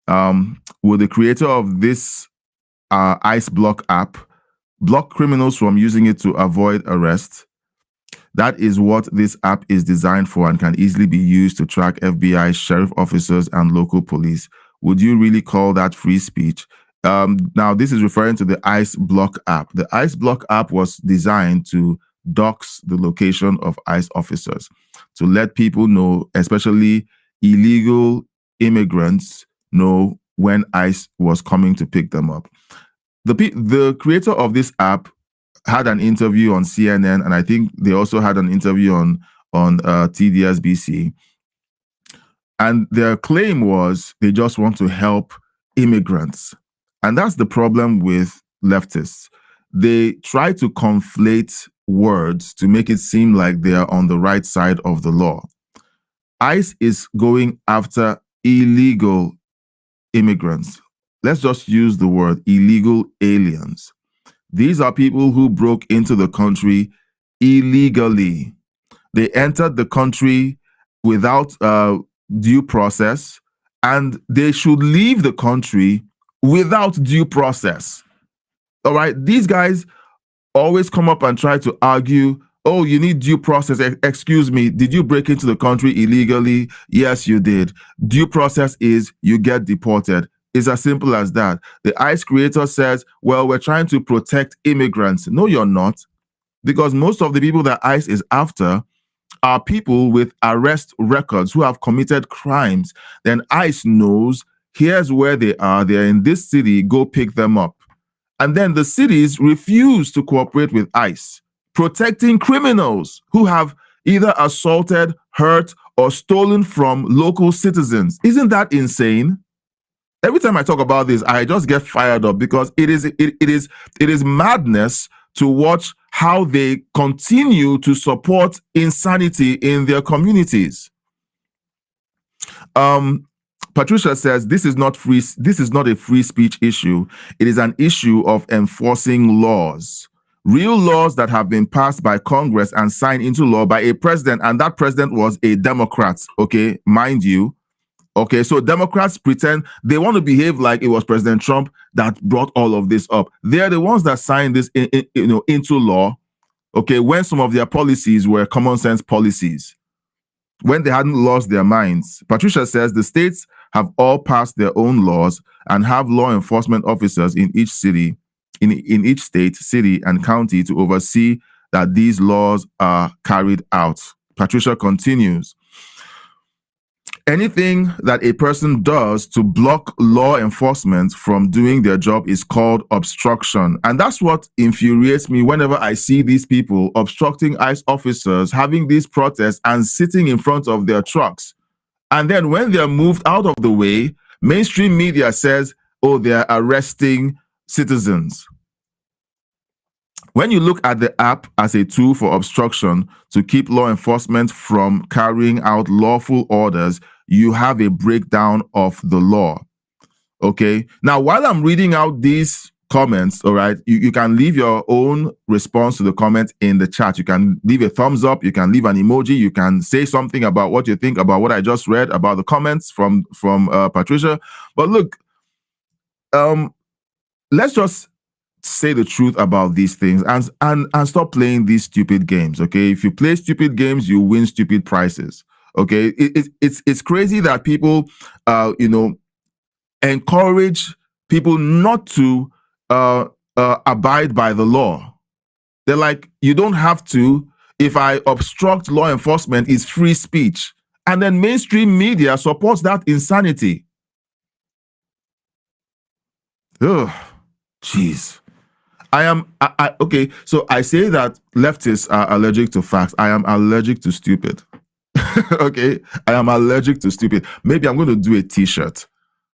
D: will the creator of this ICE block app block criminals from using it to avoid arrest? That is what this app is designed for and can easily be used to track FBI, sheriff officers, and local police. Would you really call that free speech? Now, this is referring to the ICE block app. The ICE block app was designed to dox the location of ICE officers, to let people know, especially illegal immigrants, know when ICE was coming to pick them up. The creator of this app had an interview on CNN, and I think they also had an interview on TDSBC. And their claim was they just want to help immigrants. And that's the problem with leftists. They try to conflate words to make it seem like they are on the right side of the law. ICE is going after illegal immigrants. Let's just use the word illegal aliens. These are people who broke into the country illegally. They entered the country without due process, and they should leave the country without due process. All right, these guys always come up and try to argue, oh, you need due process. Excuse me, did you break into the country illegally? Yes, you did. Due process is you get deported. It's as simple as that. The ICE creator says, well, we're trying to protect immigrants. No, you're not. Because most of the people that ICE is after are people with arrest records who have committed crimes. Then ICE knows, here's where they are. They're in this city. Go pick them up. And then the cities refuse to cooperate with ICE, protecting criminals who have either assaulted, hurt, or stolen from local citizens. Isn't that insane? Every time I talk about this, I just get fired up because it is madness to watch how they continue to support insanity in their communities. Patricia says this is not a free speech issue. It is an issue of enforcing laws. Real laws that have been passed by Congress and signed into law by a president, and that president was a Democrat, okay, mind you. Okay, so Democrats pretend they want to behave like it was President Trump that brought all of this up. They're the ones that signed this into law, okay, when some of their policies were common sense policies, when they hadn't lost their minds. Patricia says the states have all passed their own laws and have law enforcement officers in each city, in each state, city, and county to oversee that these laws are carried out. Patricia continues. Anything that a person does to block law enforcement from doing their job is called obstruction. And that's what infuriates me whenever I see these people obstructing ICE officers, having these protests and sitting in front of their trucks. And then when they're moved out of the way, mainstream media says, oh, they're arresting citizens. When you look at the app as a tool for obstruction to keep law enforcement from carrying out lawful orders, you have a breakdown of the law. Okay. Now, while I'm reading out these comments, all right, you can leave your own response to the comment in the chat. You can leave a thumbs up. You can leave an emoji. You can say something about what you think about what I just read about the comments from Patricia. But look, let's just say the truth about these things and stop playing these stupid games. Okay, if you play stupid games, you win stupid prizes. Okay, it's crazy that people encourage people not to abide by the law. They're like, you don't have to. If I obstruct law enforcement, it's free speech. And then mainstream media supports that insanity. Ugh, jeez. Okay, so I say that leftists are allergic to facts. I am allergic to stupid. Okay, I am allergic to stupid. Maybe I'm going to do a t-shirt,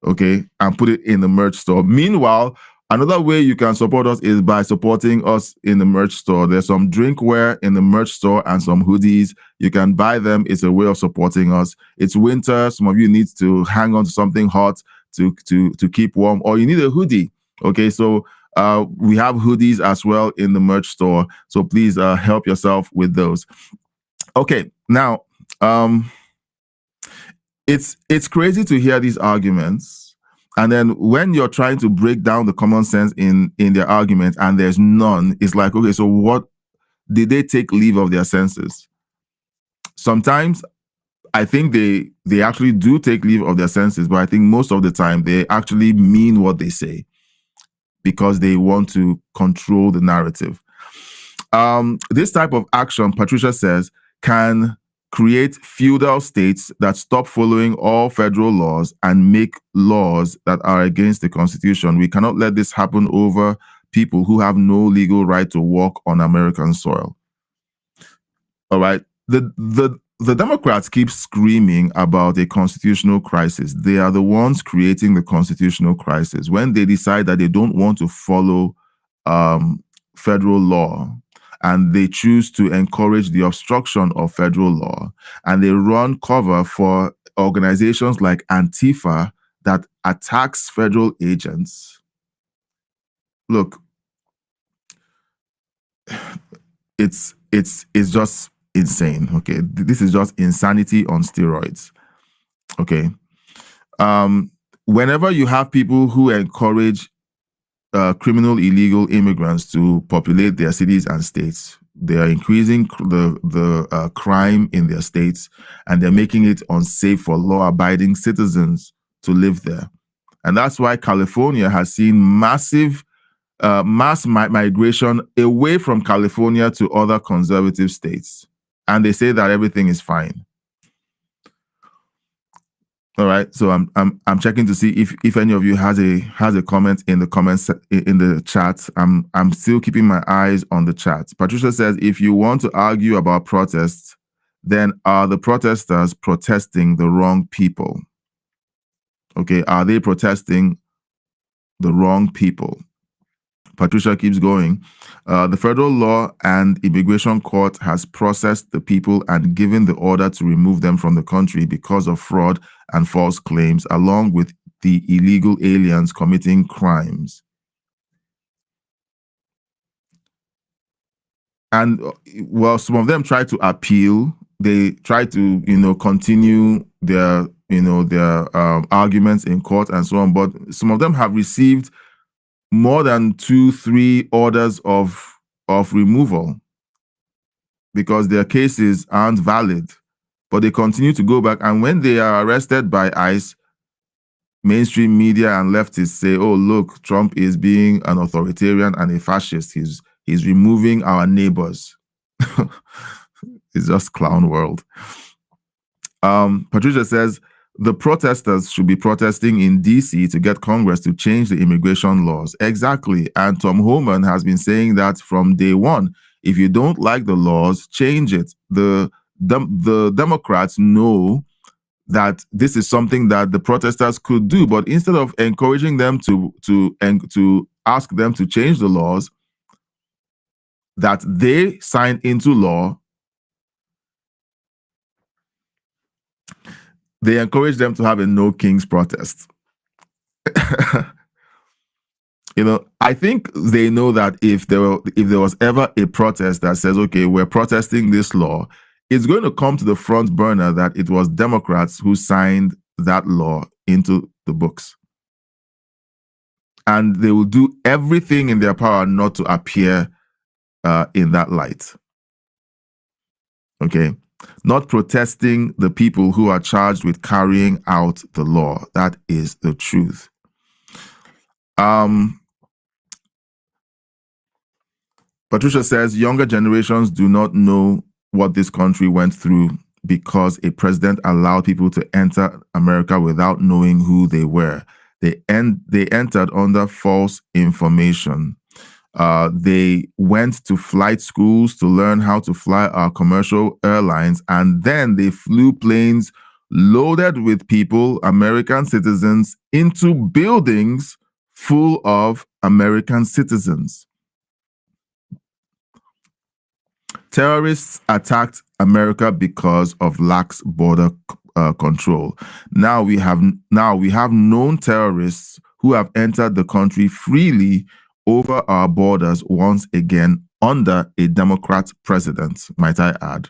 D: okay, and put it in the merch store. Meanwhile, another way you can support us is by supporting us in the merch store. There's some drinkware in the merch store and some hoodies. You can buy them. It's a way of supporting us. It's winter. Some of you need to hang on to something hot to keep warm, or you need a hoodie. Okay, so we have hoodies as well in the merch store. So please help yourself with those. Okay, now it's crazy to hear these arguments, and then when you're trying to break down the common sense in their argument and there's none, it's like, okay, so what did they take leave of their senses? Sometimes I think they actually do take leave of their senses, but I think most of the time they actually mean what they say because they want to control the narrative. This type of action, Patricia says, can create feudal states that stop following all federal laws and make laws that are against the Constitution. We cannot let this happen over people who have no legal right to walk on American soil. All right. The Democrats keep screaming about a constitutional crisis. They are the ones creating the constitutional crisis. When they decide that they don't want to follow federal law, and they choose to encourage the obstruction of federal law, and they run cover for organizations like Antifa that attacks federal agents. Look, it's just insane. Okay, this is just insanity on steroids. Okay, whenever you have people who encourage criminal illegal immigrants to populate their cities and states, they are increasing the crime in their states, and they're making it unsafe for law-abiding citizens to live there. And that's why California has seen mass migration away from California to other conservative states. And they say that everything is fine. All right, so I'm checking to see if any of you has a comment in the comments in the chat. I'm still keeping my eyes on the chat. Patricia says, if you want to argue about protests, then are the protesters protesting the wrong people? Okay, are they protesting the wrong people? Patricia keeps going. The federal law and immigration court has processed the people and given the order to remove them from the country because of fraud and false claims, along with the illegal aliens committing crimes. and well, some of them try to appeal. They try to, continue their, arguments in court and so on. But some of them have received more than 2-3 orders of removal because their cases aren't valid. But they continue to go back, and when they are arrested by ICE, mainstream media and leftists say, "Oh, look, Trump is being an authoritarian and a fascist. He's removing our neighbors." It's just clown world. Patricia says the protesters should be protesting in DC to get Congress to change the immigration laws. Exactly. And Tom Homan has been saying that from day one. If you don't like the laws, change it. The Democrats know that this is something that the protesters could do, but instead of encouraging them to ask them to change the laws that they signed into law, they encourage them to have a no kings protest. I think they know that if there was ever a protest that says, okay, we're protesting this law, it's going to come to the front burner that it was Democrats who signed that law into the books. And they will do everything in their power not to appear in that light. Okay? Not protesting the people who are charged with carrying out the law. That is the truth. Patricia says younger generations do not know what this country went through because a president allowed people to enter America without knowing who they were. They entered under false information. They went to flight schools to learn how to fly our commercial airlines, and then they flew planes loaded with people, American citizens, into buildings full of American citizens. Terrorists attacked America because of lax border control. Now we have known terrorists who have entered the country freely over our borders once again under a Democrat president, might I add.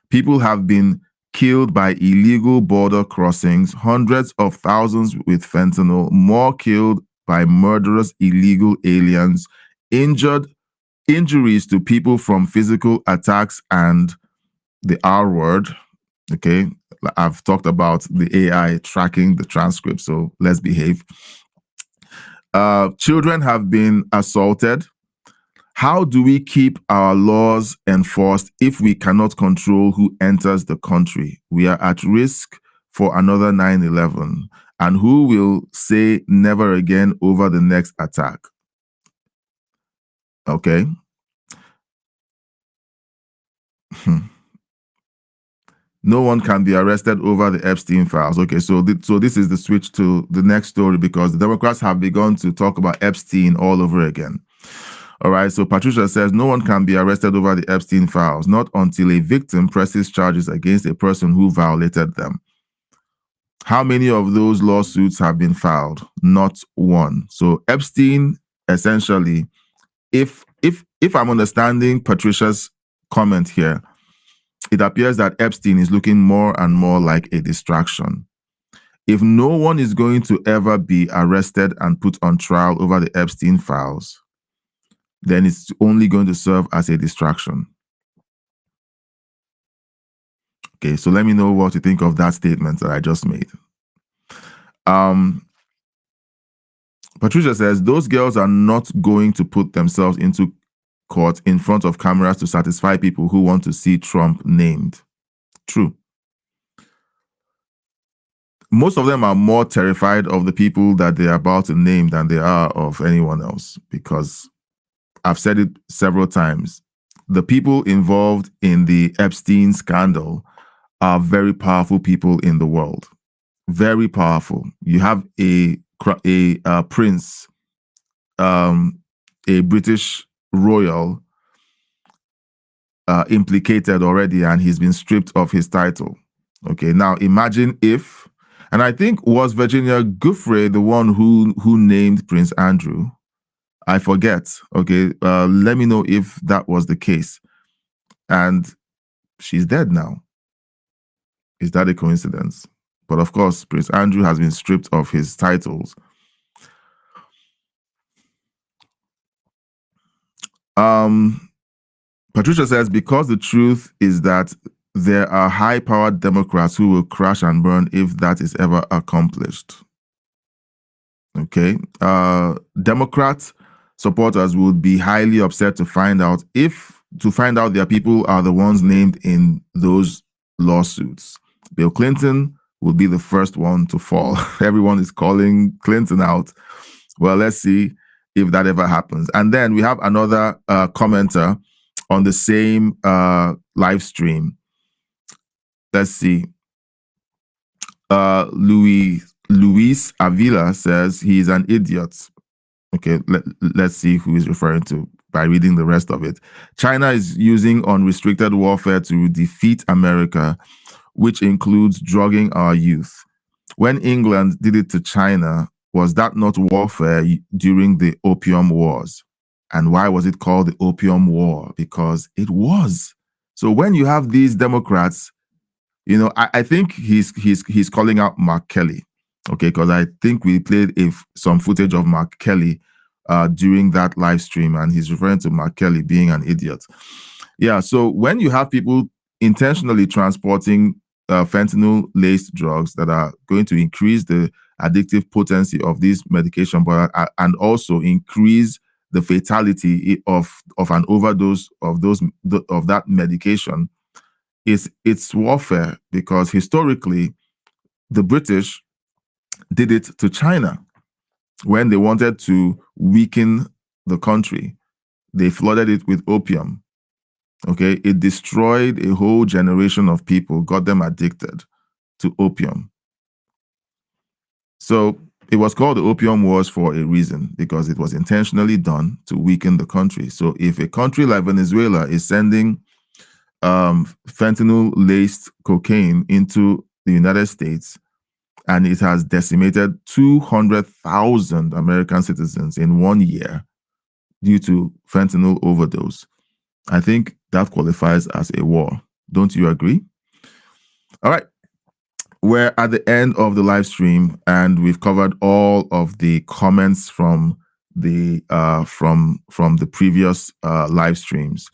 D: People have been killed by illegal border crossings, hundreds of thousands with fentanyl, more killed by murderous illegal aliens, injuries to people from physical attacks and the R word. Okay, I've talked about the AI tracking the transcript, so let's behave. Children have been assaulted. How do we keep our laws enforced if we cannot control who enters the country? We are at risk for another 9/11. And who will say never again over the next attack? Okay. No one can be arrested over the Epstein files. Okay, so this is the switch to the next story because the Democrats have begun to talk about Epstein all over again. All right, so Patricia says no one can be arrested over the Epstein files, not until a victim presses charges against a person who violated them. How many of those lawsuits have been filed? Not one. So Epstein, essentially, if I'm understanding Patricia's comment here, it appears that Epstein is looking more and more like a distraction. If no one is going to ever be arrested and put on trial over the Epstein files, then it's only going to serve as a distraction. Okay, so let me know what you think of that statement that I just made. Patricia says, those girls are not going to put themselves into court in front of cameras to satisfy people who want to see Trump named. True. Most of them are more terrified of the people that they are about to name than they are of anyone else, because I've said it several times. The people involved in the Epstein scandal are very powerful people in the world. Very powerful. You have a prince, a British royal implicated already, and he's been stripped of his title. Okay, now imagine if, and I think was Virginia Giuffre the one who named Prince Andrew. I forget. Okay, let me know if that was the case. And she's dead now. Is that a coincidence? But of course, Prince Andrew has been stripped of his titles. Patricia says, because the truth is that there are high-powered Democrats who will crash and burn if that is ever accomplished. Okay. Democrat supporters would be highly upset to find out their people are the ones named in those lawsuits. Bill Clinton will be the first one to fall. Everyone is calling Clinton out. Well, let's see if that ever happens. And then we have another commenter on the same live stream. Let's see. Luis Avila says he's an idiot. Okay, let's see who he's referring to by reading the rest of it. China is using unrestricted warfare to defeat America, which includes drugging our youth. When England did it to China, was that not warfare during the Opium Wars? And why was it called the Opium War? Because it was. So when you have these Democrats, you know, I think he's calling out Mark Kelly, okay? Because I think we played some footage of Mark Kelly during that live stream, and he's referring to Mark Kelly being an idiot. Yeah, so when you have people intentionally transporting fentanyl-laced drugs that are going to increase the addictive potency of these medication, but and also increase the fatality of an overdose of that medication, it's warfare, because historically the British did it to China when they wanted to weaken the country. They flooded it with opium. Okay, it destroyed a whole generation of people, got them addicted to opium. So it was called the Opium Wars for a reason, because it was intentionally done to weaken the country. So if a country like Venezuela is sending fentanyl-laced cocaine into the United States, and it has decimated 200,000 American citizens in 1 year due to fentanyl overdose, I think that qualifies as a war. Don't you agree? All right. We're at the end of the live stream, and we've covered all of the comments from the previous live streams.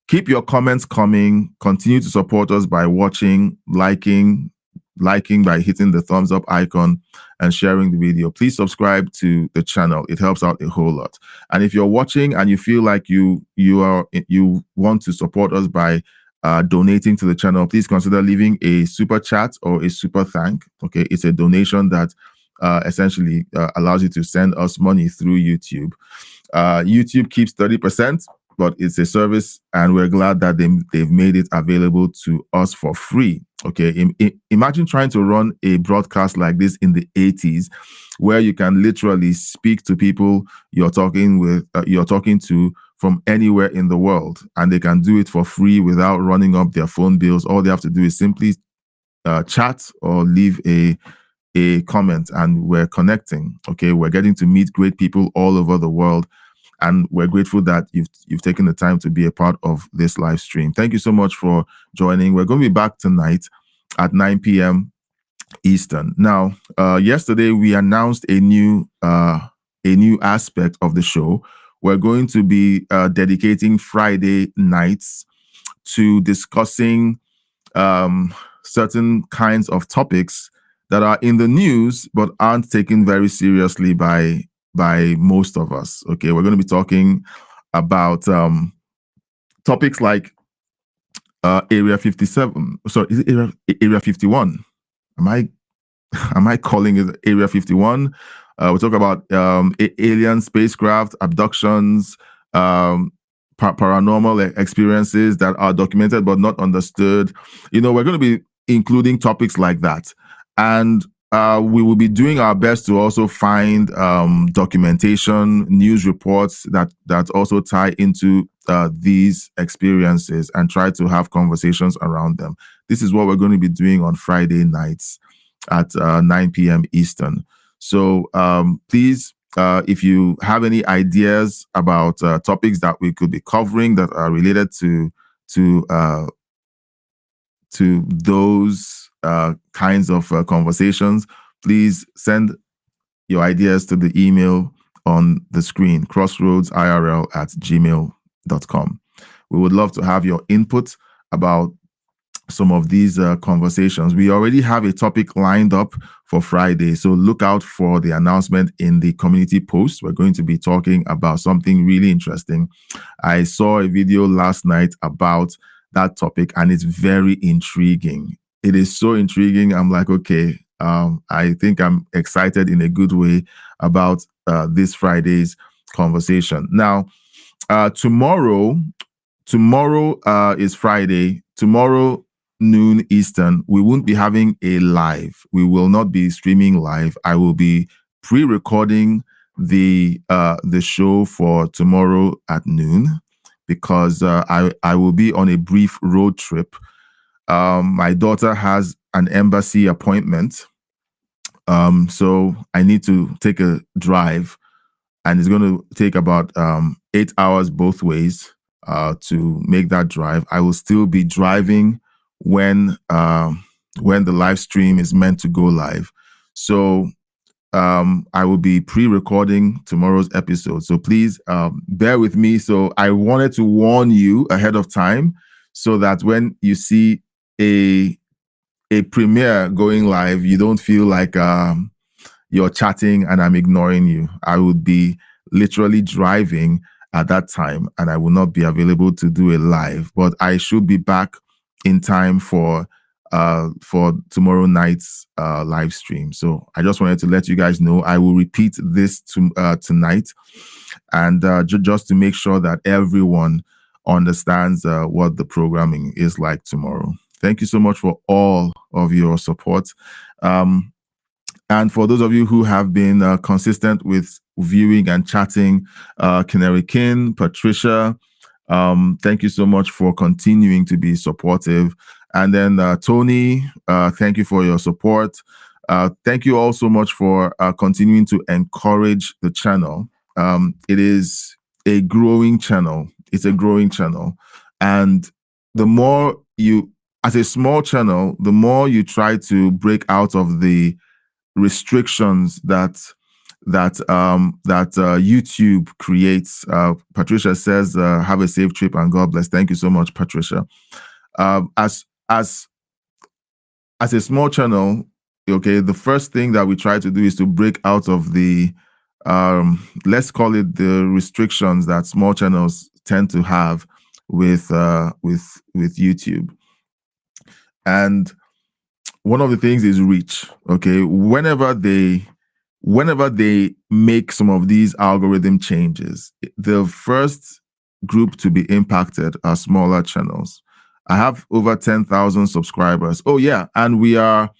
D: Keep your comments coming. Continue to support us by watching, liking by hitting the thumbs up icon and sharing the video. Please subscribe to the channel. It helps out a whole lot. And if you're watching and you feel like you want to support us by donating to the channel, please consider leaving a super chat or a super thank. Okay, it's a donation that essentially allows you to send us money through YouTube. YouTube keeps 30%. But it's a service, and we're glad that they've made it available to us for free. Okay, imagine trying to run a broadcast like this in the 80s, where you can literally speak to people you're talking to from anywhere in the world, and they can do it for free without running up their phone bills. All they have to do is simply chat or leave a comment, and we're connecting. Okay, we're getting to meet great people all over the world. And we're grateful that you've taken the time to be a part of this live stream. Thank you so much for joining. We're going to be back tonight at 9 p.m. Eastern. Now, yesterday we announced a new aspect of the show. We're going to be dedicating Friday nights to discussing certain kinds of topics that are in the news but aren't taken very seriously by most of us. Okay, we're going to be talking about topics like Area 57. Sorry, is it Area 51? Am I calling it Area 51? We'll talk about alien spacecraft abductions, paranormal experiences that are documented but not understood. You know, we're going to be including topics like that, and we will be doing our best to also find documentation, news reports that also tie into these experiences and try to have conversations around them. This is what we're going to be doing on Friday nights at 9 p.m. Eastern. So please if you have any ideas about topics that we could be covering that are related to those kinds of conversations, please send your ideas to the email on the screen, crossroadsirl@gmail.com. We would love to have your input about some of these conversations. We already have a topic lined up for Friday, so look out for the announcement in the community post. We're going to be talking about something really interesting. I saw a video last night about that topic, and it's very intriguing. It is so intriguing. I'm like, okay, I think I'm excited in a good way about this Friday's conversation. Now, tomorrow is Friday. Tomorrow, noon Eastern, we won't be having a live. We will not be streaming live. I will be pre-recording the show for tomorrow at noon, because I will be on a brief road trip. My daughter has an embassy appointment, so I need to take a drive, and it's going to take about 8 hours both ways to make that drive. I will still be driving when the live stream is meant to go live. So I will be pre-recording tomorrow's episode. So please bear with me. So I wanted to warn you ahead of time so that when you see a premiere going live, you don't feel like you're chatting and I'm ignoring you. I would be literally driving at that time, and I will not be available to do a live, but I should be back in time for tomorrow night's live stream. So I just wanted to let you guys know. I will repeat this tonight, and just to make sure that everyone understands what the programming is like tomorrow. Thank you so much for all of your support. And for those of you who have been consistent with viewing and chatting, Canary Kin, Patricia, thank you so much for continuing to be supportive. And then Tony, thank you for your support. Thank you all so much for continuing to encourage the channel. It is a growing channel. It's a growing channel. And the more you, as a small channel, the more you try to break out of the restrictions that YouTube creates. Patricia says, have a safe trip and God bless. Thank you so much, Patricia. As a small channel, okay, the first thing that we try to do is to break out of the let's call it the restrictions that small channels tend to have with YouTube. And one of the things is reach. Okay, whenever they make some of these algorithm changes, the first group to be impacted are smaller channels. I have over 10,000 subscribers. Oh yeah, and we are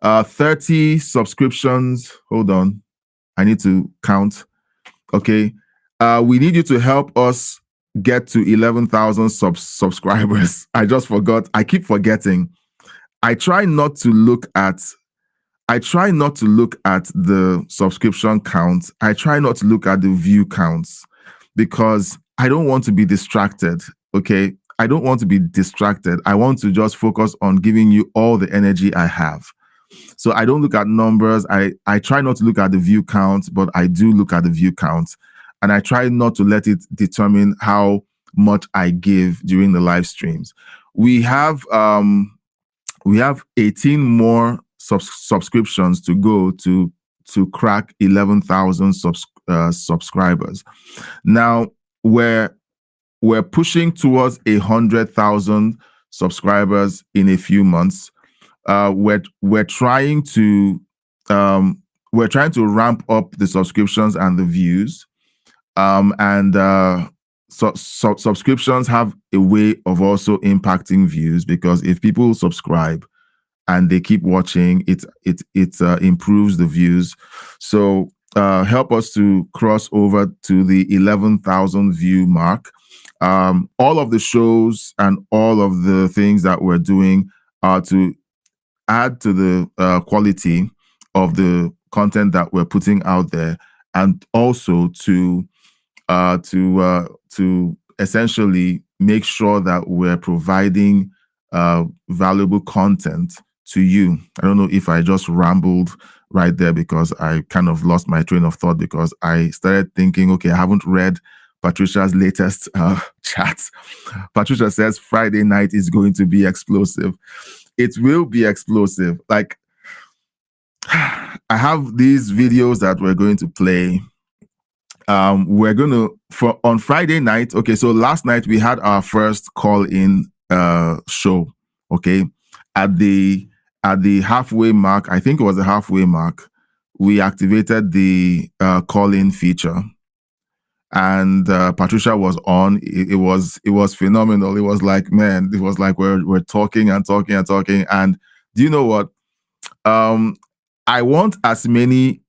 D: 30 subscriptions. Hold on, I need to count. Okay, we need you to help us get to 11,000 subscribers. I just forgot. I keep forgetting. I try not to look at the subscription count. I try not to look at the view counts because I don't want to be distracted. Okay, I don't want to be distracted. I want to just focus on giving you all the energy I have. So I don't look at numbers. I try not to look at the view count, but I do look at the view count, and I try not to let it determine how much I give during the live streams. We have 18 more subscriptions to go to crack 11,000 subscribers. Now we're pushing towards 100,000 subscribers in a few months. We're trying to ramp up the subscriptions and the views, so subscriptions have a way of also impacting views, because if people subscribe and they keep watching, it improves the views. So help us to cross over to the 11,000 view mark. All of the shows and all of the things that we're doing are to add to the quality of the content that we're putting out there and also to essentially make sure that we're providing valuable content to you. I don't know if I just rambled right there because I kind of lost my train of thought because I started thinking, okay, I haven't read Patricia's latest chat. Patricia says Friday night is going to be explosive. It will be explosive. Like, I have these videos that we're going to play. We're going to, on Friday night, okay, so last night we had our first call-in show, okay? At the halfway mark, I think it was the halfway mark, we activated the call-in feature. And Patricia was on. It was phenomenal. It was like, man, it was like we're talking and talking and talking. And do you know what? I want as many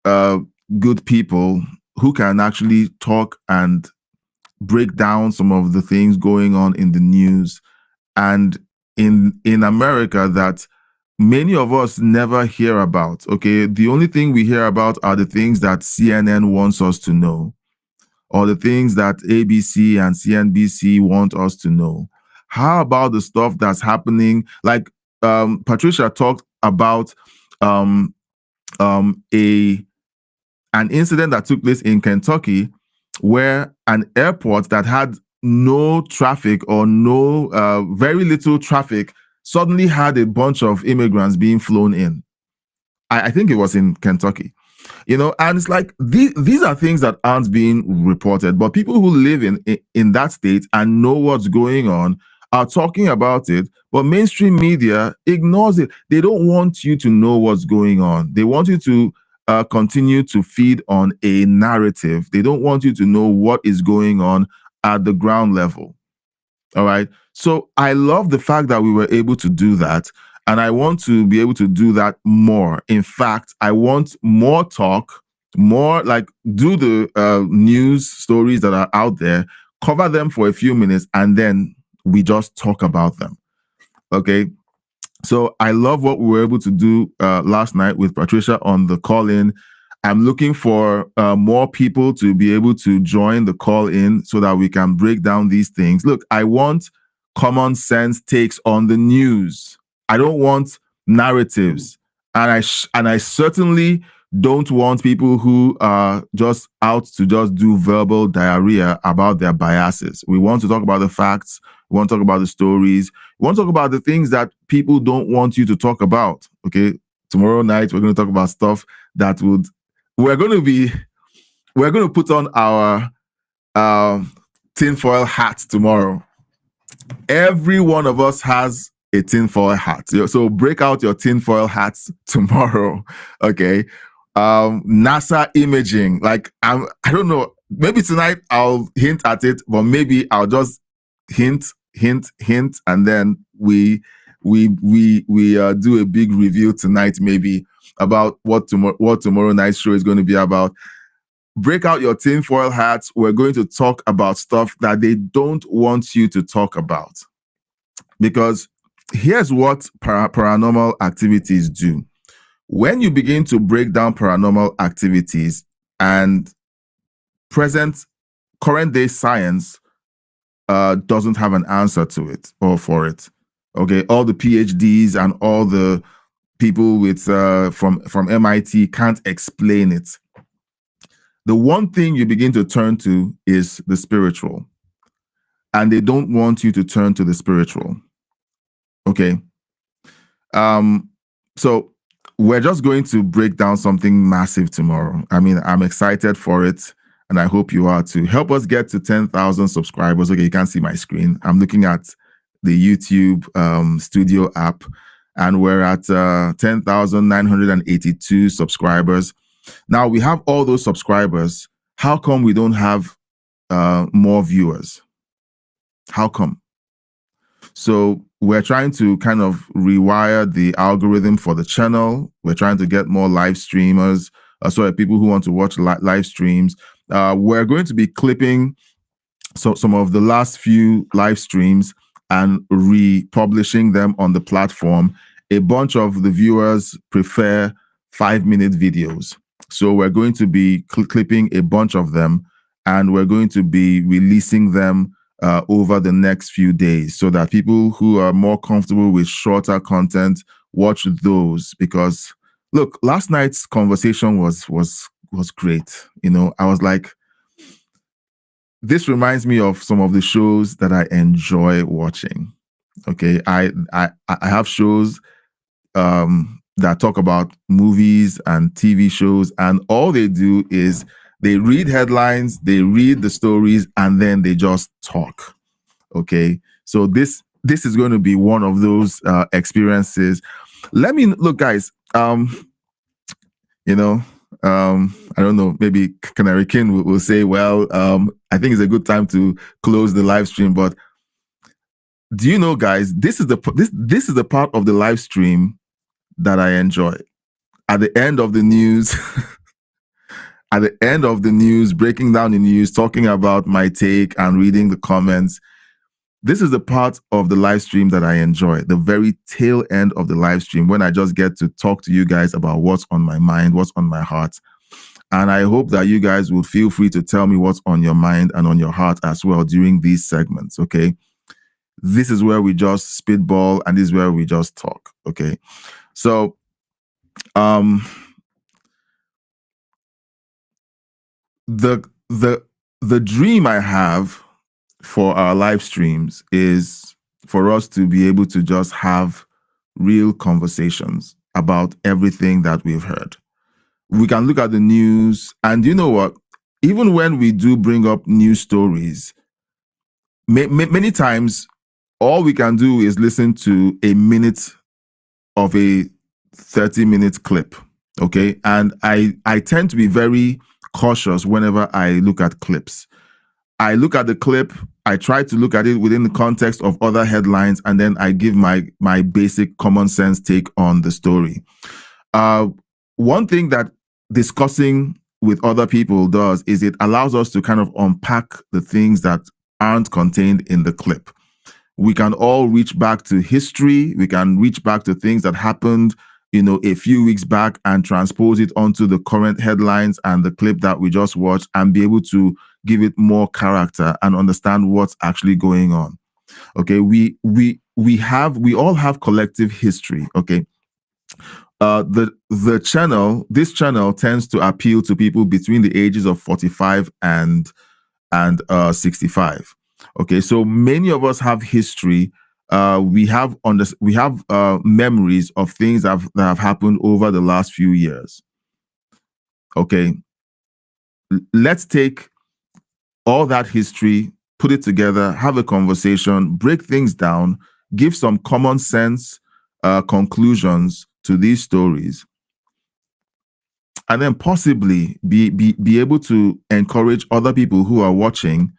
D: good people who can actually talk and break down some of the things going on in the news and in America that many of us never hear about. Okay, the only thing we hear about are the things that CNN wants us to know, or the things that ABC and CNBC want us to know. How about the stuff that's happening? Like Patricia talked about an incident that took place in Kentucky where an airport that had no traffic or very little traffic suddenly had a bunch of immigrants being flown in. I think it was in Kentucky. You know, and it's like these are things that aren't being reported, but people who live in that state and know what's going on are talking about it, but mainstream media ignores it. They don't want you to know what's going on. They want you to continue to feed on a narrative. They don't want you to know what is going on at the ground level. All right. So I love the fact that we were able to do that. And I want to be able to do that more. In fact, I want more talk, more like do the news stories that are out there, cover them for a few minutes, and then we just talk about them. Okay. So I love what we were able to do last night with Patricia on the call-in. I'm looking for more people to be able to join the call-in so that we can break down these things. Look, I want common sense takes on the news. I don't want narratives, and I certainly don't want people who are just out to just do verbal diarrhea about their biases. We want to talk about the facts. We want to talk about the stories. We want to talk about the things that people don't want you to talk about. Okay, tomorrow night we're going to talk about stuff that we're going to put on our tinfoil hats tomorrow. Every one of us has a tinfoil hat. So break out your tinfoil hats tomorrow. Okay. NASA imaging. Like, I don't know. Maybe tonight I'll hint at it, but maybe I'll just hint, and then we do a big review tonight, maybe about what tomorrow night's show is going to be about. Break out your tinfoil hats. We're going to talk about stuff that they don't want you to talk about. Because here's what paranormal activities do. When you begin to break down paranormal activities and current day science doesn't have an answer to it or for it. Okay, all the PhDs and all the people with from MIT can't explain it. The one thing you begin to turn to is the spiritual, and they don't want you to turn to the spiritual. Okay. So we're just going to break down something massive tomorrow. I mean, I'm excited for it, and I hope you are too. Help us get to 10,000 subscribers. Okay, you can't see my screen. I'm looking at the YouTube studio app, and we're at 10,982 subscribers. Now we have all those subscribers. How come we don't have more viewers? How come? So we're trying to kind of rewire the algorithm for the channel. We're trying to get more live streamers, people who want to watch live streams. We're going to be clipping some of the last few live streams and republishing them on the platform. A bunch of the viewers prefer 5-minute videos. So we're going to be clipping a bunch of them, and we're going to be releasing them over the next few days, so that people who are more comfortable with shorter content watch those. Because look, last night's conversation was great. You know, I was like, this reminds me of some of the shows that I enjoy watching. Okay, I have shows that talk about movies and TV shows, and all they do is they read headlines, they read the stories, and then they just talk. Okay, so this is going to be one of those experiences. Let me look, guys. You know, I don't know. Maybe Canary King will say, "Well, I think it's a good time to close the live stream." But do you know, guys? This is the part of the live stream that I enjoy. At the end of the news. At the end of the news, breaking down the news, talking about my take and reading the comments. This is the part of the live stream that I enjoy, the very tail end of the live stream, when I just get to talk to you guys about what's on my mind, what's on my heart. And I hope that you guys will feel free to tell me what's on your mind and on your heart as well during these segments, okay? This is where we just spitball, and this is where we just talk, okay? So, the dream I have for our live streams is for us to be able to just have real conversations about everything that we've heard. We can look at the news, and you know what? Even when we do bring up news stories, many times all we can do is listen to a minute of a 30-minute clip, okay? And I tend to be very cautious whenever I look at clips. I look at the clip, I try to look at it within the context of other headlines, and then I give my basic common sense take on the story. One thing that discussing with other people does is it allows us to kind of unpack the things that aren't contained in the clip. We can all reach back to history. We can reach back to things that happened, you know, a few weeks back, and transpose it onto the current headlines and the clip that we just watched, and be able to give it more character and understand what's actually going on. Okay, we all have collective history. Okay, this channel tends to appeal to people between the ages of 45 and 65. Okay, so many of us have history. We have memories of things that have happened over the last few years. Okay, let's take all that history, put it together, have a conversation, break things down, give some common sense conclusions to these stories, and then possibly be able to encourage other people who are watching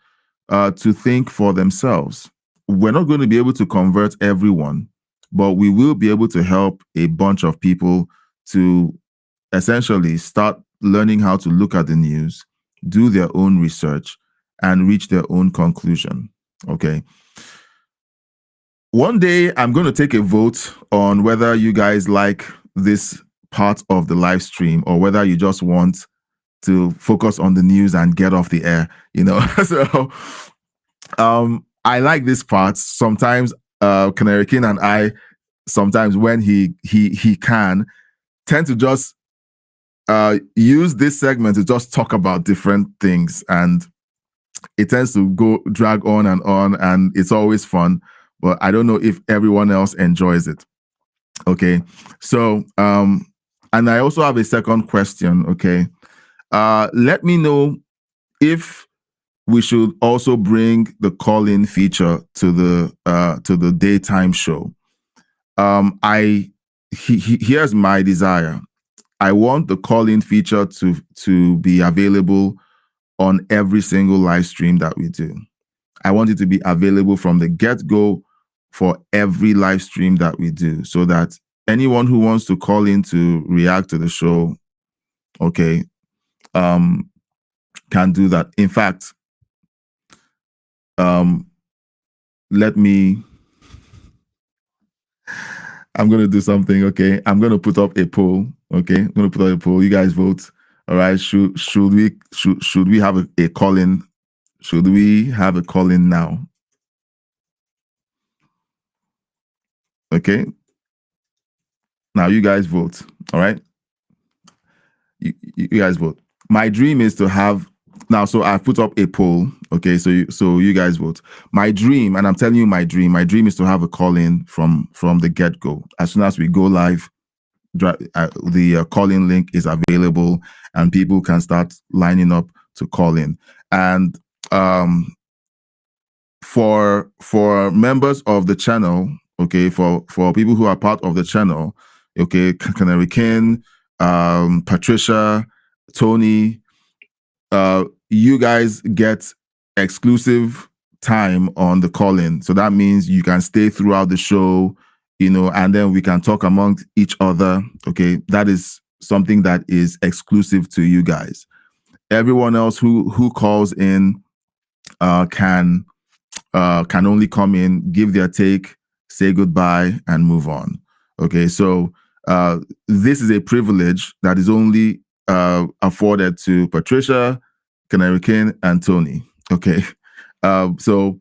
D: to think for themselves. We're not going to be able to convert everyone, but we will be able to help a bunch of people to essentially start learning how to look at the news, do their own research, and reach their own conclusion. Okay. One day I'm going to take a vote on whether you guys like this part of the live stream, or whether you just want to focus on the news and get off the air, you know. So I like this part. Sometimes Canary King and I, sometimes when he can, tend to just use this segment to just talk about different things, and it tends to drag on, and it's always fun. But I don't know if everyone else enjoys it. Okay, so and I also have a second question. Okay, let me know if we should also bring the call-in feature to the daytime show. Here's my desire. I want the call-in feature to be available on every single live stream that we do. I want it to be available from the get-go for every live stream that we do, so that anyone who wants to call in to react to the show, okay, can do that. In fact, I'm going to do something, okay? I'm going to put up a poll, okay? I'm going to put up a poll. You guys vote All right. Should we have a call in? Should we have a call in now? Okay. Now you guys vote. All right. You guys vote. My dream is to have now. So I put up a poll. Okay. So you guys vote. My dream, and I'm telling you my dream is to have a call in from the get go. As soon as we go live, the call-in link is available and people can start lining up to call in. And for members of the channel, okay, for people who are part of the channel, okay, Canary King, Patricia, Tony, you guys get exclusive time on the call-in. So that means you can stay throughout the show, you know, and then we can talk among each other. Okay, that is something that is exclusive to you guys. Everyone else who calls in can only come in, give their take, say goodbye, and move on. Okay, so this is a privilege that is only afforded to Patricia, Canary King, and Tony. Okay, so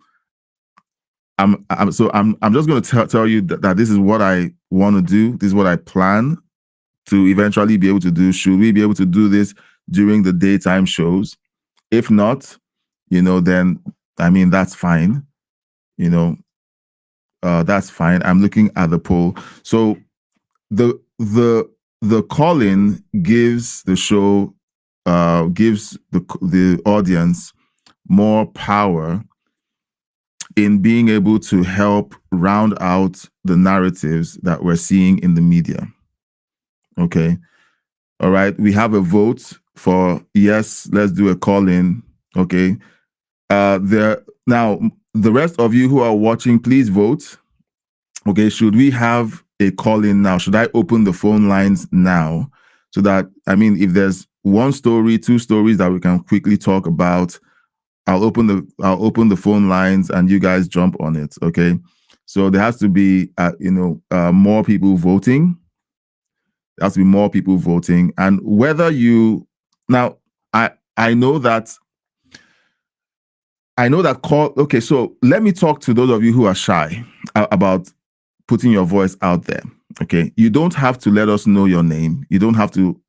D: I'm just going to tell you that this is what I want to do. This is what I plan to eventually be able to do. Should we be able to do this during the daytime shows? If not, you know, then I mean that's fine. You know, that's fine. I'm looking at the poll. So the call-in gives the show gives the audience more power in being able to help round out the narratives that we're seeing in the media. Okay. All right. We have a vote for yes, let's do a call-in. Okay. Now, the rest of you who are watching, please vote. Okay. Should we have a call-in now? Should I open the phone lines now? So that, I mean, if there's one story, two stories that we can quickly talk about, I'll open the phone lines and you guys jump on it. Okay. So there has to be, more people voting. There has to be more people voting. And whether you, now, I know that call, okay, so let me talk to those of you who are shy about putting your voice out there. Okay. You don't have to let us know your name. You don't have to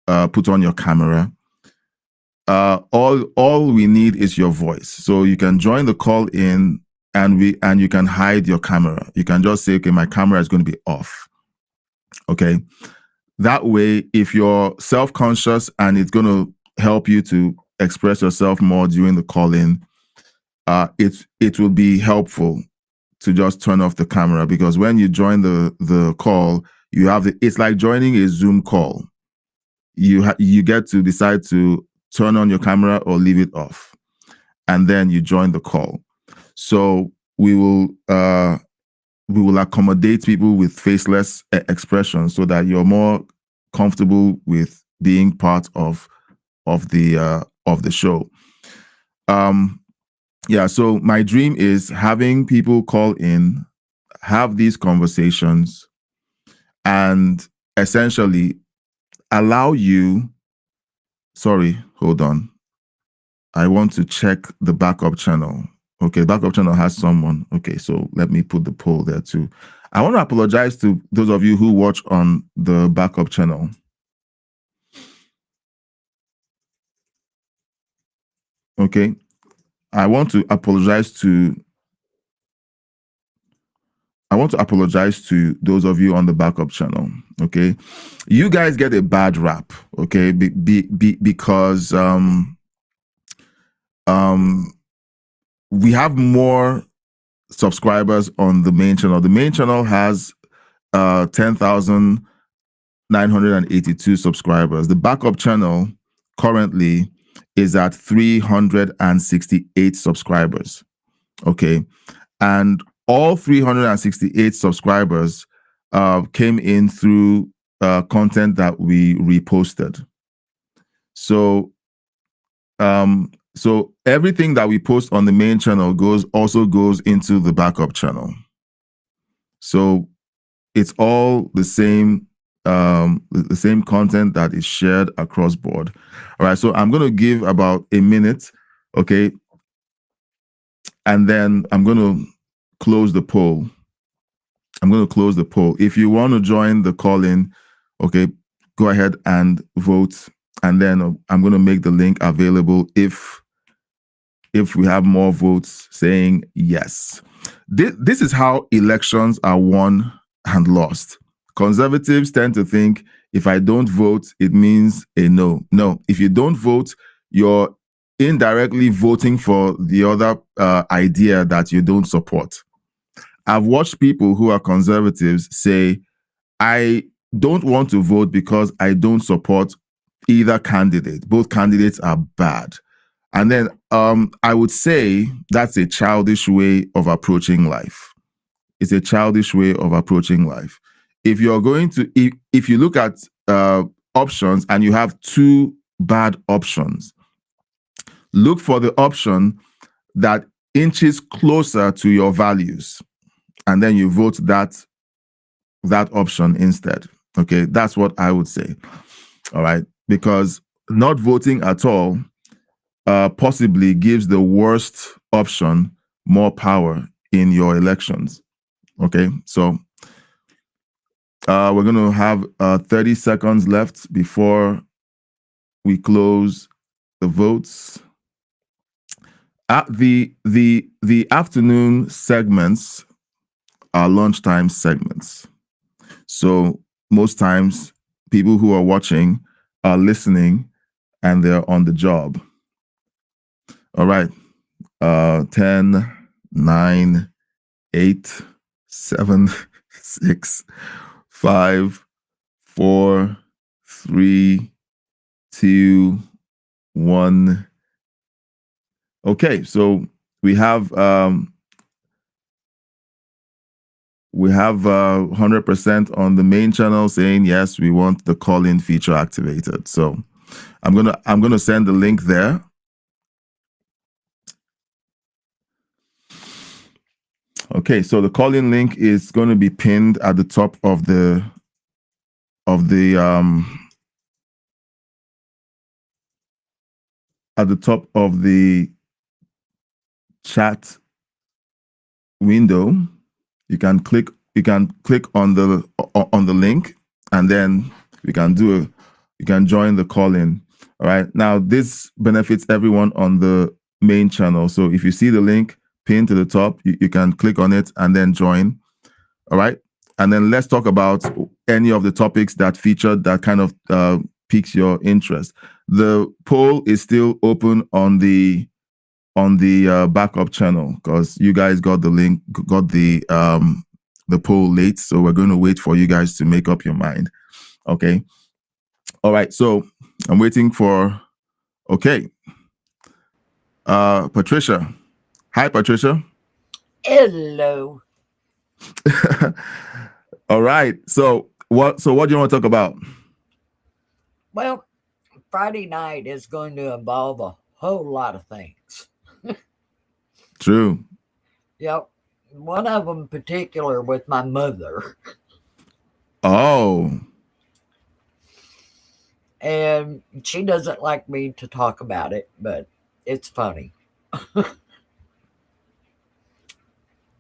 D: put on your camera. All we need is your voice. So you can join the call in and you can hide your camera. You can just say, okay, my camera is going to be off. Okay. That way, if you're self-conscious and it's going to help you to express yourself more during the call in, it will be helpful to just turn off the camera, because when you join the call, you have it's like joining a Zoom call. You get to decide to turn on your camera or leave it off, and then you join the call. So we will accommodate people with faceless expressions so that you're more comfortable with being part of the show. Yeah, so my dream is having people call in, have these conversations, and essentially allow you. Sorry, hold on. I want to check the backup channel. Okay, backup channel has someone. Okay, so let me put the poll there too. I want to apologize to those of you who watch on the backup channel. Okay, I want to apologize to those of you on the backup channel. Okay, you guys get a bad rap. Okay, because we have more subscribers on the main channel. The main channel has 10,982 subscribers. The backup channel currently is at 368 subscribers. Okay, and all 368 subscribers came in through content that we reposted. So everything that we post on the main channel also goes into the backup channel. So it's all the same the same content that is shared across board. All right, so I'm going to give about a minute, okay, and then I'm going to close the poll. If you want to join the call-in, okay, go ahead and vote, and then I'm going to make the link available if we have more votes saying yes. This is how elections are won and lost. Conservatives tend to think if I don't vote, it means a no. No, if you don't vote, you're indirectly voting for the other idea that you don't support. I've watched people who are conservatives say, I don't want to vote because I don't support either candidate. Both candidates are bad. And then I would say that's a childish way of approaching life. It's a childish way of approaching life. If you're going to, if you look at options and you have two bad options, look for the option that inches closer to your values, and then you vote that option instead. Okay, that's what I would say. All right, because not voting at all possibly gives the worst option more power in your elections. Okay, so we're going to have 30 seconds left before we close the votes. The afternoon segments are lunchtime segments. So most times people who are watching are listening and they're on the job. All right. 10, 9, 8, 7, 6, 5, 4, 3, 2, 1. Okay, so we have 100% on the main channel saying yes, we want the call-in feature activated. So I'm gonna send the link there. Okay, so the call-in link is going to be pinned at the top of the chat window. You can click on the link, and then you can join the call-in. All right. Now this benefits everyone on the main channel. So if you see the link pinned to the top, you can click on it and then join. All right. And then let's talk about any of the topics that featured that kind of piques your interest. The poll is still open on the backup channel because you guys got the link, got the poll late. So we're going to wait for you guys to make up your mind. Okay. All right. So I'm waiting for, okay. Patricia. Hi, Patricia.
M: Hello.
D: All right. So what do you want to talk about?
M: Well, Friday night is going to involve a whole lot of things.
D: True.
M: Yep. One of them in particular with my mother.
D: Oh.
M: And she doesn't like me to talk about it, but it's funny.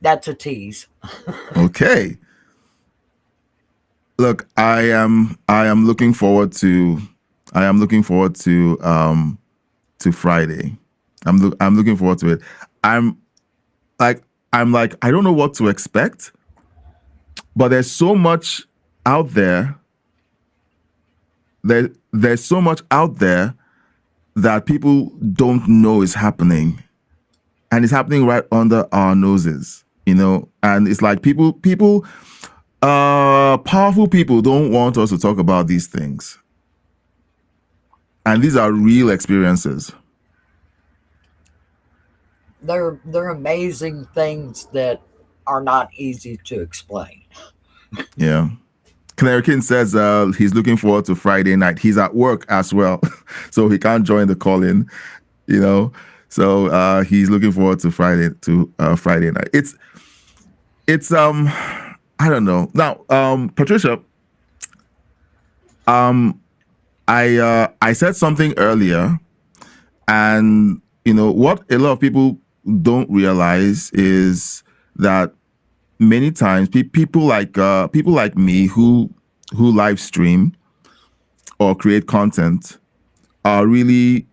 M: That's a tease.
D: Okay. Look, I am looking forward to Friday. I'm looking forward to it. I'm like I don't know what to expect, but there's so much out there. There's so much out there that people don't know is happening, and it's happening right under our noses, you know. And it's like people, powerful people don't want us to talk about these things, and these are real experiences.
M: They're amazing things that are not easy to explain.
D: Yeah. Canary King says he's looking forward to Friday night. He's at work as well, so he can't join the call-in, you know. So he's looking forward to Friday night. It's I don't know. Now, Patricia, I said something earlier, and what a lot of people don't realize is that many times people like me who live stream or create content are really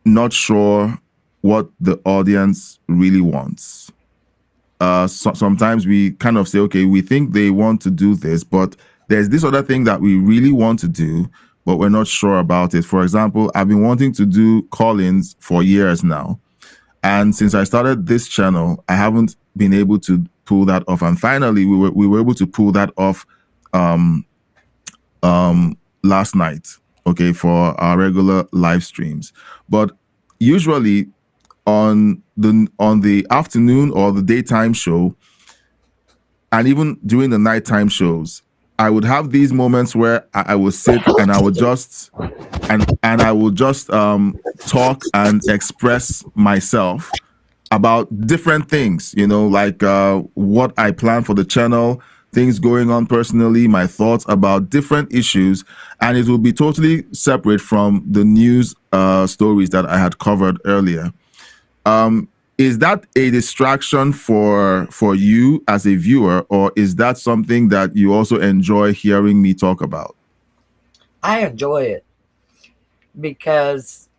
D: not sure what the audience really wants. Sometimes we kind of say, okay, we think they want to do this, but there's this other thing that we really want to do, but we're not sure about it. For example, I've been wanting to do call-ins for years now. And since I started this channel, I haven't been able to pull that off. And finally, we were able to pull that off last night, okay, for our regular live streams. But usually on the afternoon or the daytime show, and even during the nighttime shows, I would have these moments where I would sit and I would just talk and express myself about different things, like what I plan for the channel, things going on personally, my thoughts about different issues, and it will be totally separate from the news stories that I had covered earlier. Is that a distraction for you as a viewer, or is that something that you also enjoy hearing me talk about?
M: I enjoy it because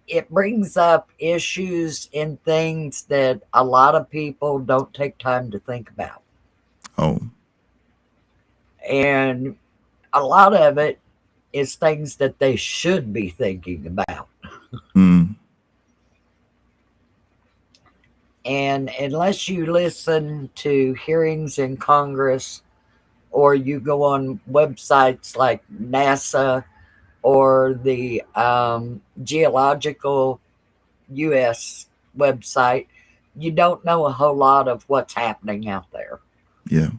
M: it brings up issues and things that a lot of people don't take time to think about.
D: Oh.
M: And a lot of it is things that they should be thinking about. And unless you listen to hearings in Congress, or you go on websites like NASA or the Geological U.S. website, you don't know a whole lot of what's happening out there.
D: Yeah.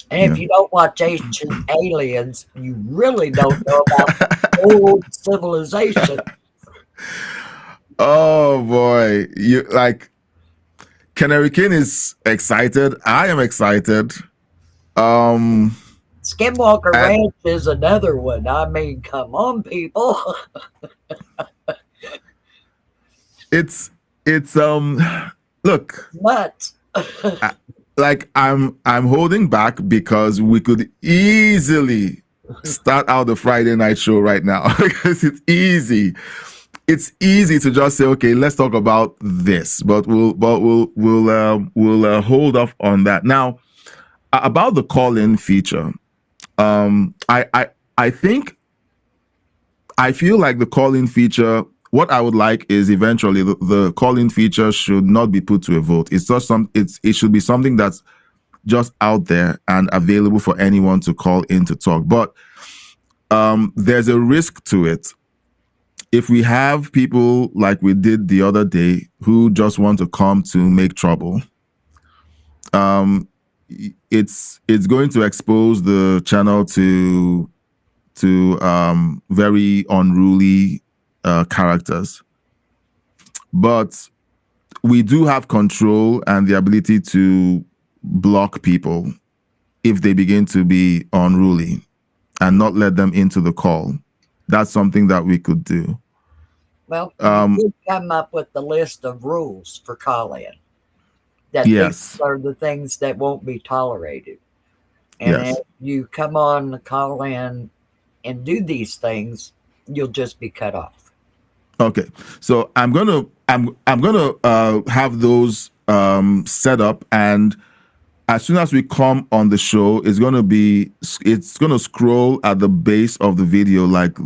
M: And if you don't watch Ancient Aliens, you really don't know about old civilization.
D: Oh boy, Canary King is excited. I am excited.
M: Skinwalker Ranch is another one. I mean, come on, people.
D: it's look.
M: What?
D: I'm holding back because we could easily start out the Friday night show right now because it's easy. It's easy to just say, okay, let's talk about this, but we'll hold off on that. Now, about the call-in feature, I feel like the call-in feature, what I would like is eventually the call-in feature should not be put to a vote. It's just it should be something that's just out there and available for anyone to call in to talk. But there's a risk to it. If we have people like we did the other day who just want to come to make trouble, it's going to expose the channel to very unruly characters. But we do have control and the ability to block people if they begin to be unruly and not let them into the call. That's something that we could do.
M: Well, you did come up with the list of rules for call-in. That
D: yes.
M: These are the things that won't be tolerated. And if you come on the call-in and do these things, you'll just be cut off.
D: Okay, so I'm gonna have those set up, and as soon as we come on the show, it's gonna scroll at the base of the video, like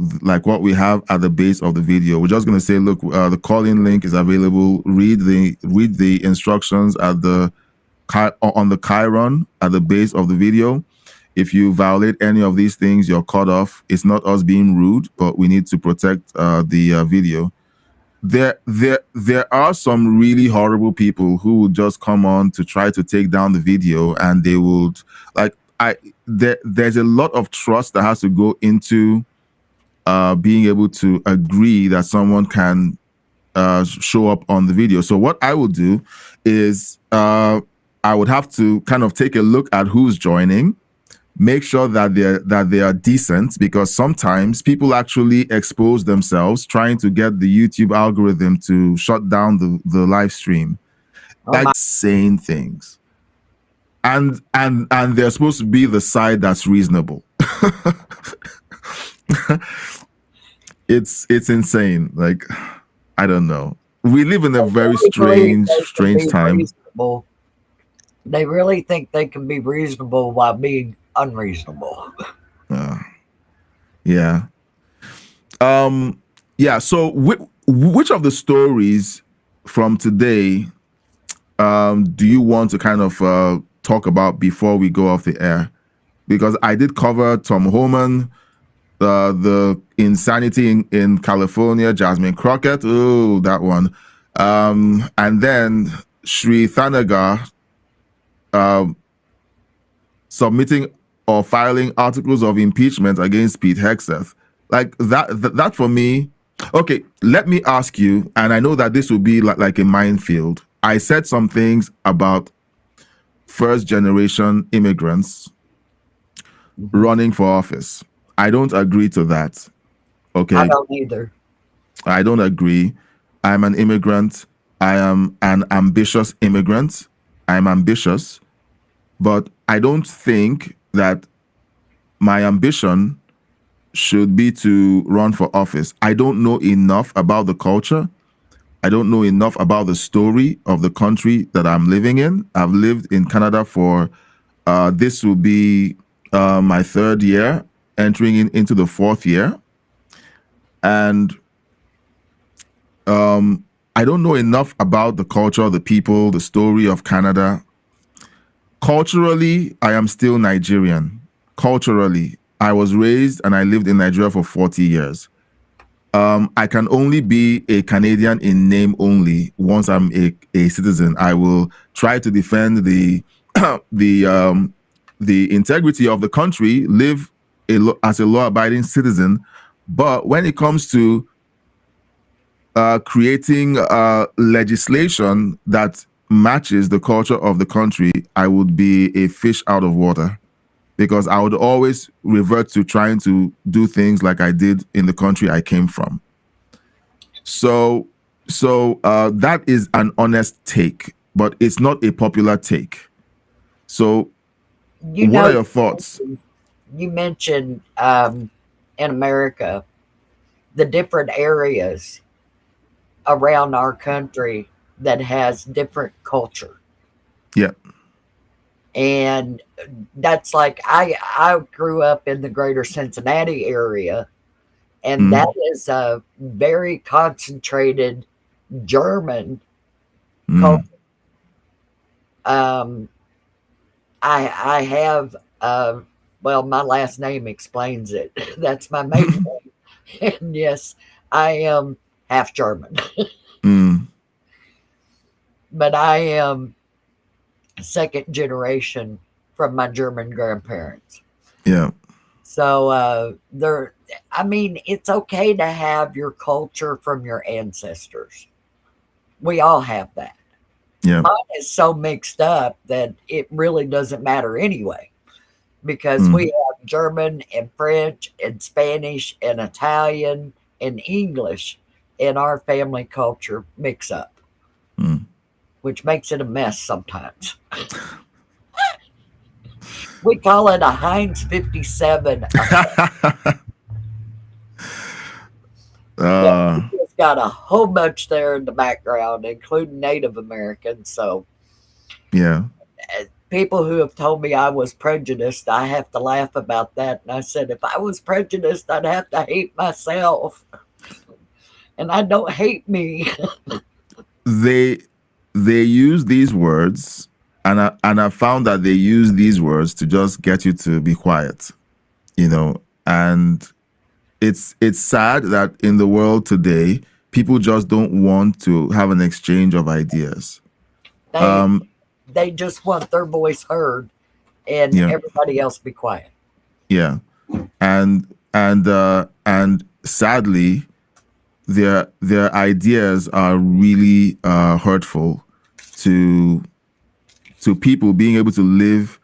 D: what we have at the base of the video. We're just gonna say, look, the call-in link is available. Read the instructions at on the chyron at the base of the video. If you violate any of these things, you're cut off. It's not us being rude, but we need to protect the video. There are some really horrible people who would just come on to try to take down the video, and they would there's a lot of trust that has to go into being able to agree that someone can show up on the video. So what I will do is I would have to kind of take a look at who's joining, make sure that they are decent, because sometimes people actually expose themselves trying to get the YouTube algorithm to shut down the live stream, like saying things, and they're supposed to be the side that's reasonable. It's insane. Like, I don't know. We live in a very strange time.
M: Reasonable. They really think they can be reasonable while being unreasonable.
D: Yeah. Yeah. So, which of the stories from today do you want to kind of talk about before we go off the air? Because I did cover Tom Homan, the insanity in California, Jasmine Crockett. Oh, that one. And then Sri Thanagar submitting or filing articles of impeachment against Pete Hegseth. Like that for me. Okay, let me ask you, and I know that this will be like a minefield. I said some things about first-generation immigrants running for office. I don't agree to that. Okay.
M: I don't either.
D: I don't agree. I'm an immigrant. I am an ambitious immigrant. I'm ambitious, but I don't think that my ambition should be to run for office. I don't know enough about the culture. I don't know enough about the story of the country that I'm living in. I've lived in Canada for, this will be my 3rd year, entering into the 4th year. And I don't know enough about the culture, the people, the story of Canada. Culturally, I am still Nigerian. Culturally, I was raised and I lived in Nigeria for 40 years. I can only be a Canadian in name only once I'm a citizen. I will try to defend the integrity of the country, live as a law-abiding citizen. But when it comes to creating legislation that matches the culture of the country, I would be a fish out of water, because I would always revert to trying to do things like I did in the country I came from. So that is an honest take, but it's not a popular take. So what are your thoughts?
M: You mentioned in America, the different areas around our country that has different culture.
D: Yeah.
M: And that's like, I grew up in the greater Cincinnati area, and that is a very concentrated German culture. I have, well, my last name explains it. That's my maiden name. And yes, I am half German. But I am 2nd generation from my German grandparents.
D: Yeah.
M: So I mean, it's okay to have your culture from your ancestors. We all have that.
D: Yeah.
M: Mine is so mixed up that it really doesn't matter anyway, because we have German and French and Spanish and Italian and English in our family culture mix up, which makes it a mess sometimes. We call it a Heinz 57. It's got a whole bunch there in the background, including Native Americans. So,
D: yeah,
M: people who have told me I was prejudiced, I have to laugh about that. And I said, if I was prejudiced, I'd have to hate myself. And I don't hate me.
D: They use these words, and I found that they use these words to just get you to be quiet, you know. And it's sad that in the world today, people just don't want to have an exchange of ideas.
M: They just want their voice heard, and everybody else be quiet.
D: Yeah, and sadly, their ideas are really hurtful to people being able to live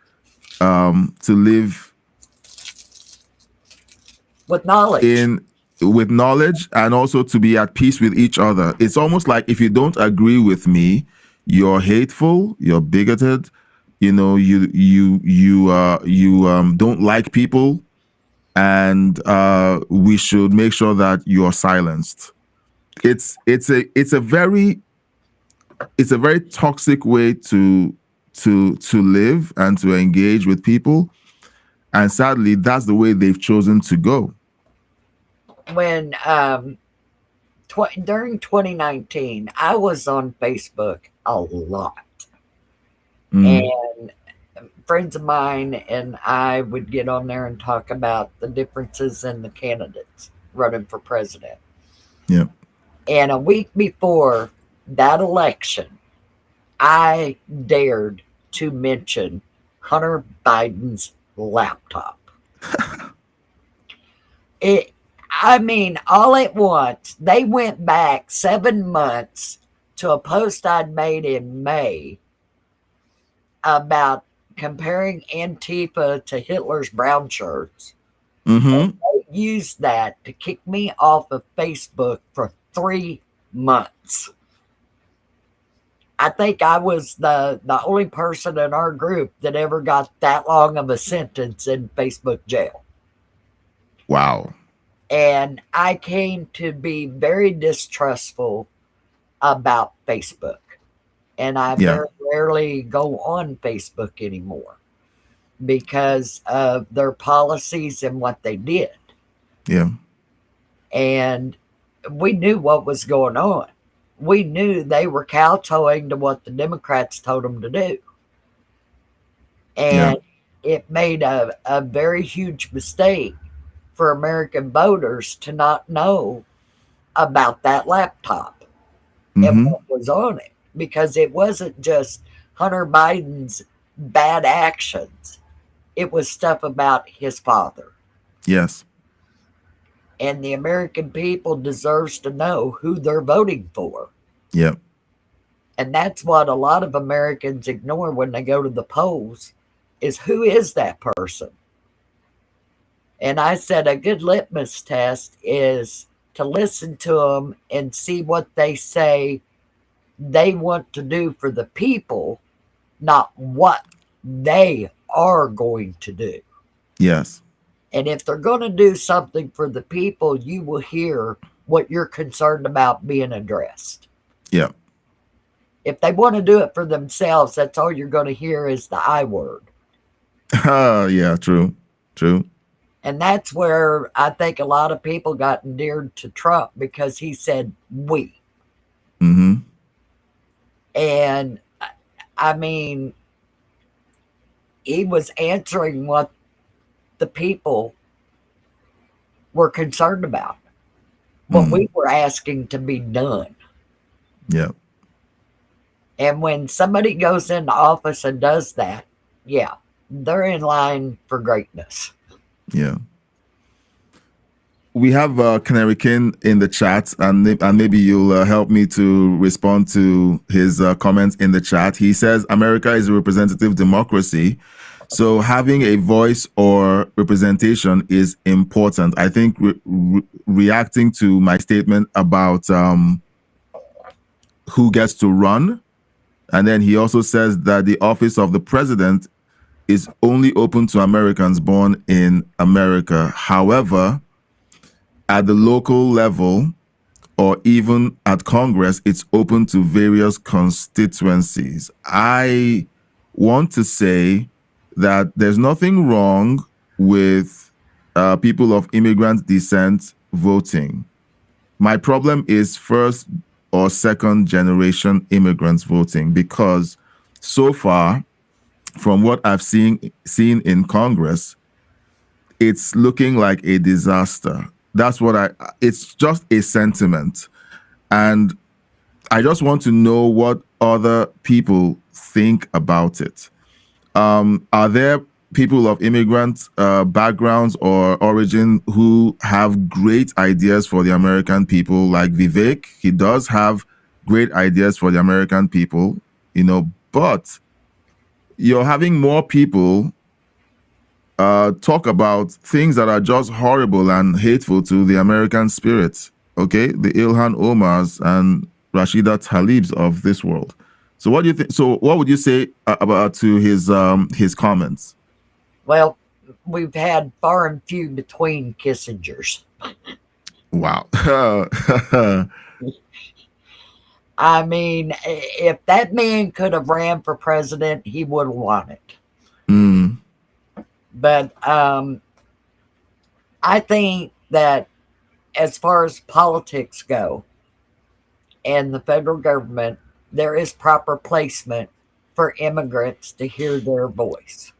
M: with knowledge.
D: With knowledge, and also to be at peace with each other. It's almost like if you don't agree with me, you're hateful, you're bigoted, you don't like people, and we should make sure that you're silenced. It's a very toxic way to live and to engage with people, and sadly, that's the way they've chosen to go.
M: When during 2019, I was on Facebook a lot, and friends of mine and I would get on there and talk about the differences in the candidates running for president.
D: Yeah.
M: And a week before that election, I dared to mention Hunter Biden's laptop. All at once, they went back 7 months to a post I'd made in May about comparing Antifa to Hitler's brown shirts. And they used that to kick me off of Facebook for 3 months. I think I was the only person in our group that ever got that long of a sentence in Facebook jail.
D: Wow.
M: And I came to be very distrustful about Facebook. And I very rarely go on Facebook anymore because of their policies and what they did.
D: Yeah.
M: And we knew what was going on. We knew they were kowtowing to what the Democrats told them to do. And it made a very huge mistake for American voters to not know about that laptop and what was on it, because it wasn't just Hunter Biden's bad actions. It was stuff about his father.
D: Yes.
M: And the American people deserves to know who they're voting for.
D: Yep.
M: And that's what a lot of Americans ignore when they go to the polls, is who is that person? And I said a good litmus test is to listen to them and see what they say they want to do for the people, not what they are going to do.
D: Yes.
M: And if they're going to do something for the people, you will hear what you're concerned about being addressed.
D: Yeah.
M: If they want to do it for themselves, that's all you're going to hear is the I word.
D: Yeah, true. True.
M: And that's where I think a lot of people got endeared to Trump, because he said we. And I mean, he was answering what the people were concerned about, what we were asking to be done.
D: Yeah.
M: And when somebody goes into office and does that, yeah, they're in line for greatness.
D: Yeah. We have Canary King in the chat, and maybe you'll help me to respond to his comments in the chat. He says, America is a representative democracy, so having a voice or representation is important. I think reacting to my statement about who gets to run, and then he also says that the office of the president is only open to Americans born in America. However, at the local level or even at Congress, it's open to various constituencies. I want to say that there's nothing wrong with people of immigrant descent voting. My problem is first or second generation immigrants voting, because so far, from what I've seen in Congress, it's looking like a disaster. That's what it's just a sentiment. And I just want to know what other people think about it. Are there people of immigrant backgrounds or origin who have great ideas for the American people, like Vivek? He does have great ideas for the American people, but you're having more people talk about things that are just horrible and hateful to the American spirit. Okay, the Ilhan Omars and Rashida Tlaibs of this world. So what do you think? So what would you say about to his comments?
M: Well, we've had far and few between Kissingers.
D: Wow.
M: I mean, if that man could have ran for president, he would have won it.
D: Mm.
M: But I think that as far as politics go and the federal government, there is proper placement for immigrants to hear their voice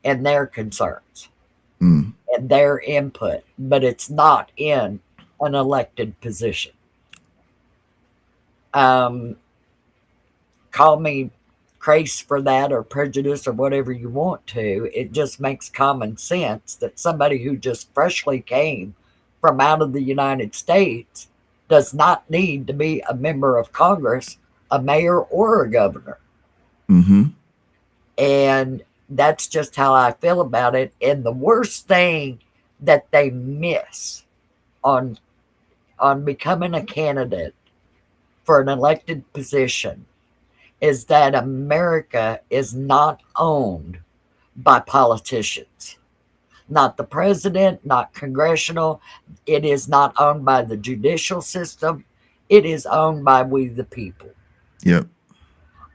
M: and their concerns and their input, but it's not in an elected position. Call me crazy for that or prejudice or whatever you want to. It just makes common sense that somebody who just freshly came from out of the United States does not need to be a member of Congress, a mayor, or a governor. And that's just how I feel about it. And the worst thing that they miss on becoming a candidate for an elected position is that America is not owned by politicians. Not the president, not congressional. It is not owned by the judicial system. It is owned by we the people.
D: Yep.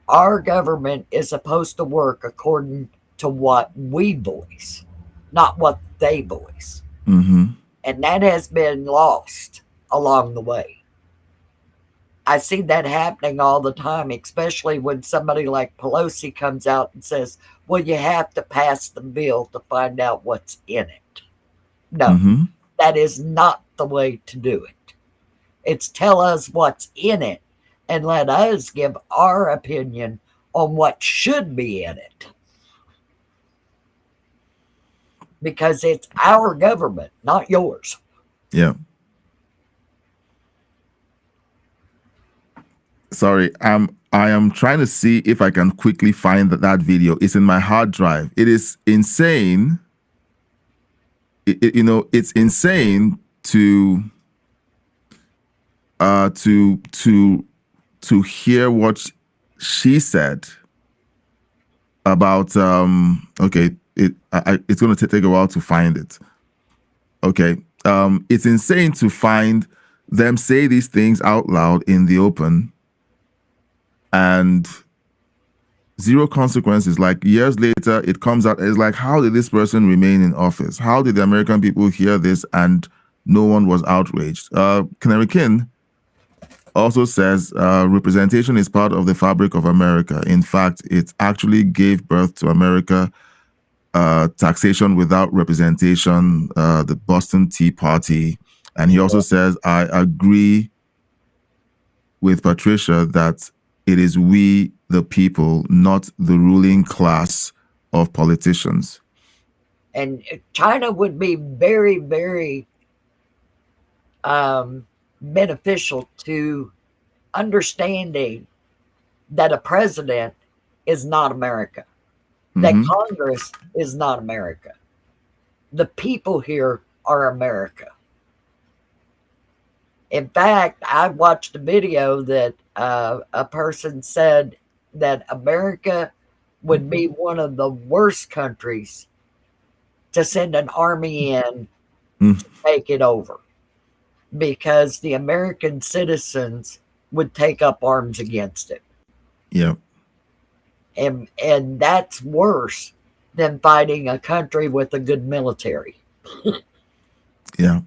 M: Our government is supposed to work according to what we voice, not what they voice. And that has been lost along the way. I see that happening all the time, especially when somebody like Pelosi comes out and says, well, you have to pass the bill to find out what's in it. No, that is not the way to do it. It's tell us what's in it and let us give our opinion on what should be in it. Because it's our government, not yours.
D: Yeah. Sorry, I am trying to see if I can quickly find that video. It's in my hard drive. It is insane. It's insane to hear what she said about okay. It's going to take a while to find it. Okay, it's insane to find them say these things out loud in the open. And zero consequences. Like years later, it comes out. It's like, how did this person remain in office? How did the American people hear this and no one was outraged? Canary King also says representation is part of the fabric of America. In fact, it actually gave birth to America. Taxation without representation, the Boston Tea Party. And he also says, I agree with Patricia that it is we, the people, not the ruling class of politicians.
M: And China would be very, very beneficial to understanding that a president is not America, that Congress is not America. The people here are America. In fact, I watched a video that a person said that America would be one of the worst countries to send an army in to take it over, because the American citizens would take up arms against it.
D: Yeah.
M: And that's worse than fighting a country with a good military.
D: Yeah.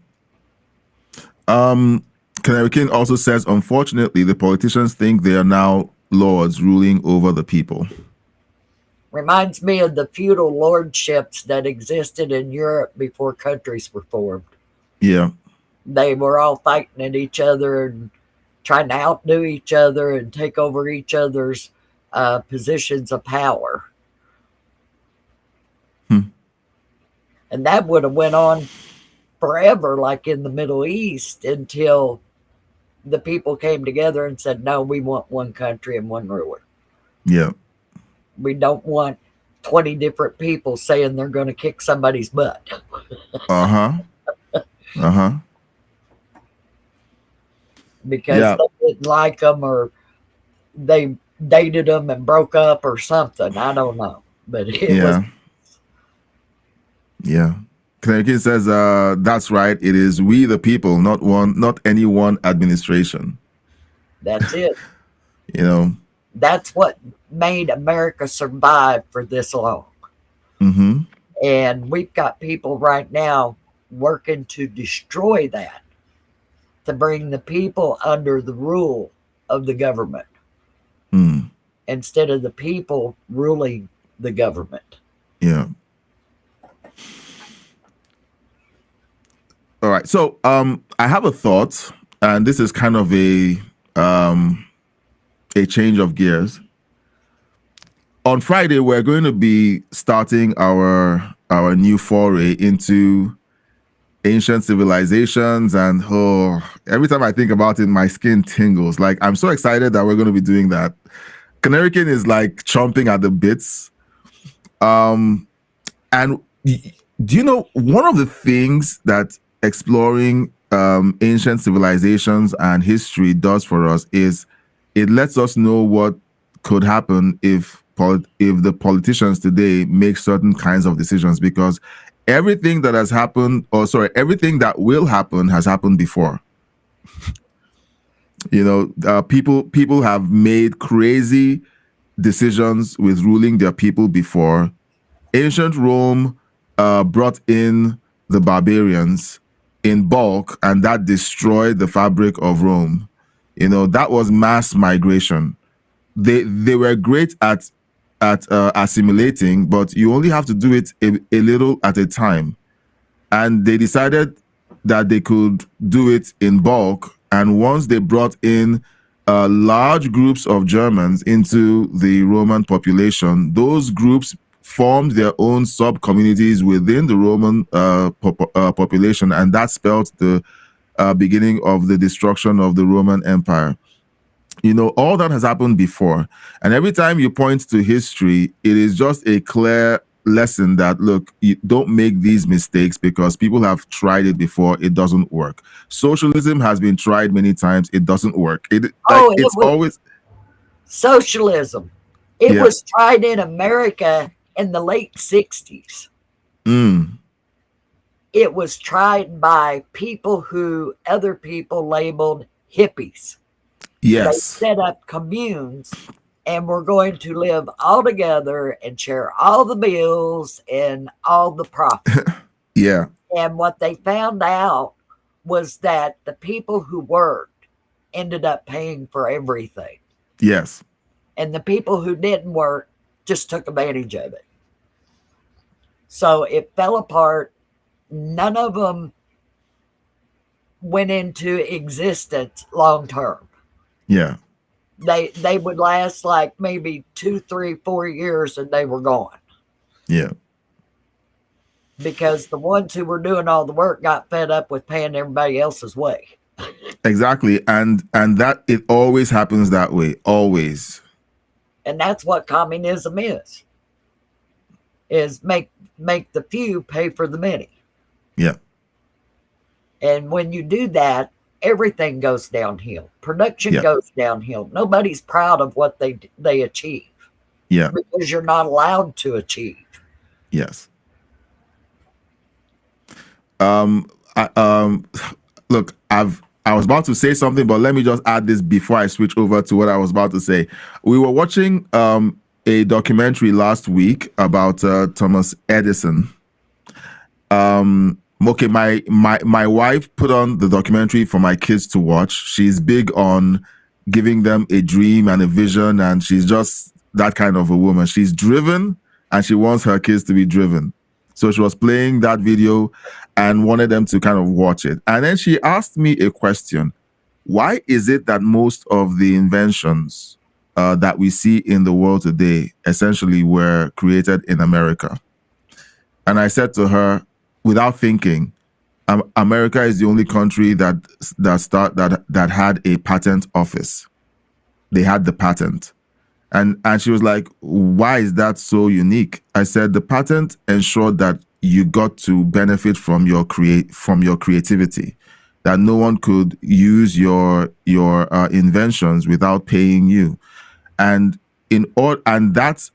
D: Canary King also says, unfortunately, the politicians think they are now lords ruling over the people.
M: Reminds me of the feudal lordships that existed in Europe before countries were formed.
D: Yeah.
M: They were all fighting at each other and trying to outdo each other and take over each other's positions of power. And that would have went on forever, like in the Middle East, until the people came together and said, no, we want one country and one ruler.
D: Yeah.
M: We don't want 20 different people saying they're going to kick somebody's butt. Because they didn't like them, or they dated them and broke up or something. I don't know. But it was.
D: Yeah. Connecticut says, that's right. It is we the people, not any one administration.
M: That's it.
D: You know.
M: That's what made America survive for this long.
D: Mm-hmm.
M: And we've got people right now working to destroy that, to bring the people under the rule of the government instead of the people ruling the government.
D: Yeah. All right. So I have a thought, and this is kind of a change of gears. On Friday, we're going to be starting our new foray into ancient civilizations, and every time I think about it, my skin tingles. Like, I'm so excited that we're going to be doing that. Canarican is like chomping at the bits. And do you know, one of the things that exploring ancient civilizations and history does for us is it lets us know what could happen if the politicians today make certain kinds of decisions, because everything that has happened, everything that will happen has happened before. You know, people have made crazy decisions with ruling their people before. Ancient Rome brought in the barbarians in bulk, and that destroyed the fabric of Rome. You know, that was mass migration. They were great at assimilating, but you only have to do it a little at a time. And they decided that they could do it in bulk. And once they brought in large groups of Germans into the Roman population, those groups formed their own sub-communities within the Roman population, and that spelled the beginning of the destruction of the Roman Empire. You know, all that has happened before. And every time you point to history, it is just a clear lesson that, look, you don't make these mistakes because people have tried it before. It doesn't work. Socialism has been tried many times. It doesn't work. It's always
M: socialism. It was tried in America in the late 60s. It was tried by people who other people labeled hippies.
D: Yes.
M: They set up communes and we're going to live all together and share all the bills and all the profit.
D: Yeah.
M: And what they found out was that the people who worked ended up paying for everything.
D: Yes.
M: And the people who didn't work just took advantage of it. So it fell apart. None of them went into existence long term.
D: Yeah.
M: They would last like maybe 2, 3, 4 years and they were gone.
D: Yeah.
M: Because the ones who were doing all the work got fed up with paying everybody else's way.
D: Exactly. And that it always happens that way. Always.
M: And that's what communism is make the few pay for the many.
D: Yeah.
M: And when you do that, everything goes downhill. Production goes downhill. Nobody's proud of what they achieve.
D: Yeah.
M: Because you're not allowed to achieve.
D: Yes. Look, I was about to say something, but let me just add this before I switch over to what I was about to say. We were watching a documentary last week about Thomas Edison. Okay, my wife put on the documentary for my kids to watch. She's big on giving them a dream and a vision, and she's just that kind of a woman. She's driven, and she wants her kids to be driven. So she was playing that video and wanted them to kind of watch it. And then she asked me a question. Why is it that most of the inventions that we see in the world today essentially were created in America? And I said to her, without thinking, America is the only country that had a patent office. They had the patent. And she was like, why is that so unique? I said, the patent ensured that you got to benefit from your creativity, that no one could use your inventions without paying you. And that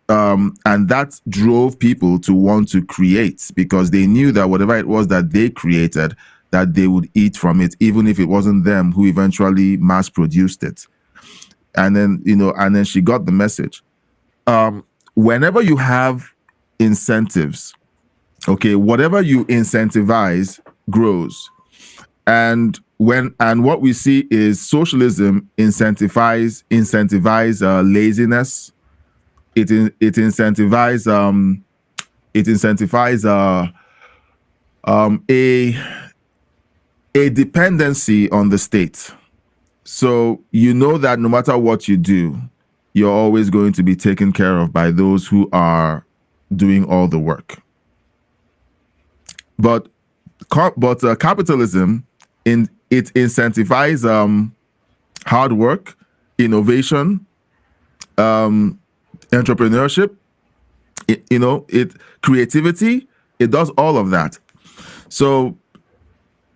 D: drove people to want to create, because they knew that whatever it was that they created, that they would eat from it, even if it wasn't them who eventually mass produced it. And then she got the message. Whenever you have incentives, okay, whatever you incentivize grows. And what we see is socialism incentivize laziness. It incentivizes a dependency on the state. So you know that no matter what you do, you're always going to be taken care of by those who are doing all the work. But capitalism, it incentivizes hard work, innovation, entrepreneurship, creativity. It does all of that. So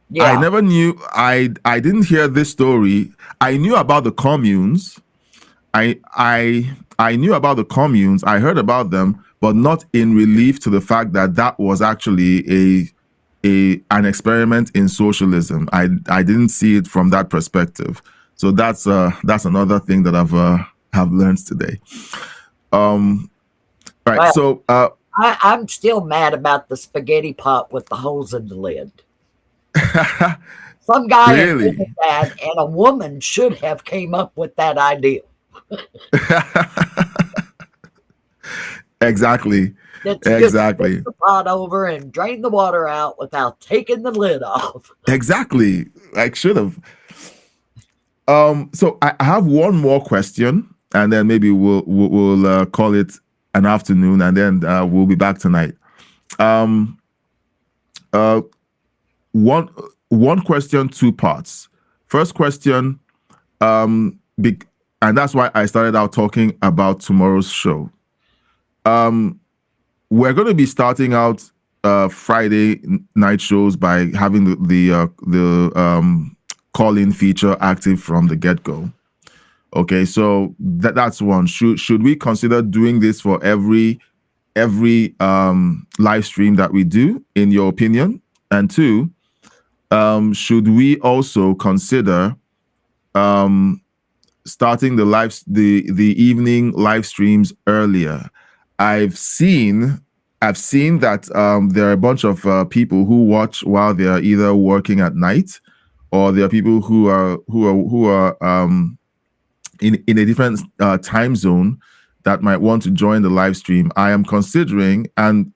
D: yeah. I never knew. I didn't hear this story. I knew about the communes. I knew about the communes. I heard about them, but not in relief to the fact that that was actually an experiment in socialism. I didn't see it from that perspective. So that's another thing that have learned today. Right. Well, so
M: I'm still mad about the spaghetti pot with the holes in the lid. Some guy invented that, and a woman should have came up with that idea.
D: Exactly.
M: Exactly. Put the pot over and drain the water out without taking the lid off.
D: Exactly. I should have. So I have one more question, and then maybe we'll call it an afternoon, and then we'll be back tonight. One question, two parts. First question, and that's why I started out talking about tomorrow's show. We're going to be starting out Friday night shows by having the call-in feature active from the get-go. Okay, so that's one. Should we consider doing this for every live stream that we do, in your opinion? And two, should we also consider starting the evening live streams earlier? I've seen that there are a bunch of people who watch while they are either working at night, or there are people who are in a different time zone that might want to join the live stream. I am considering, and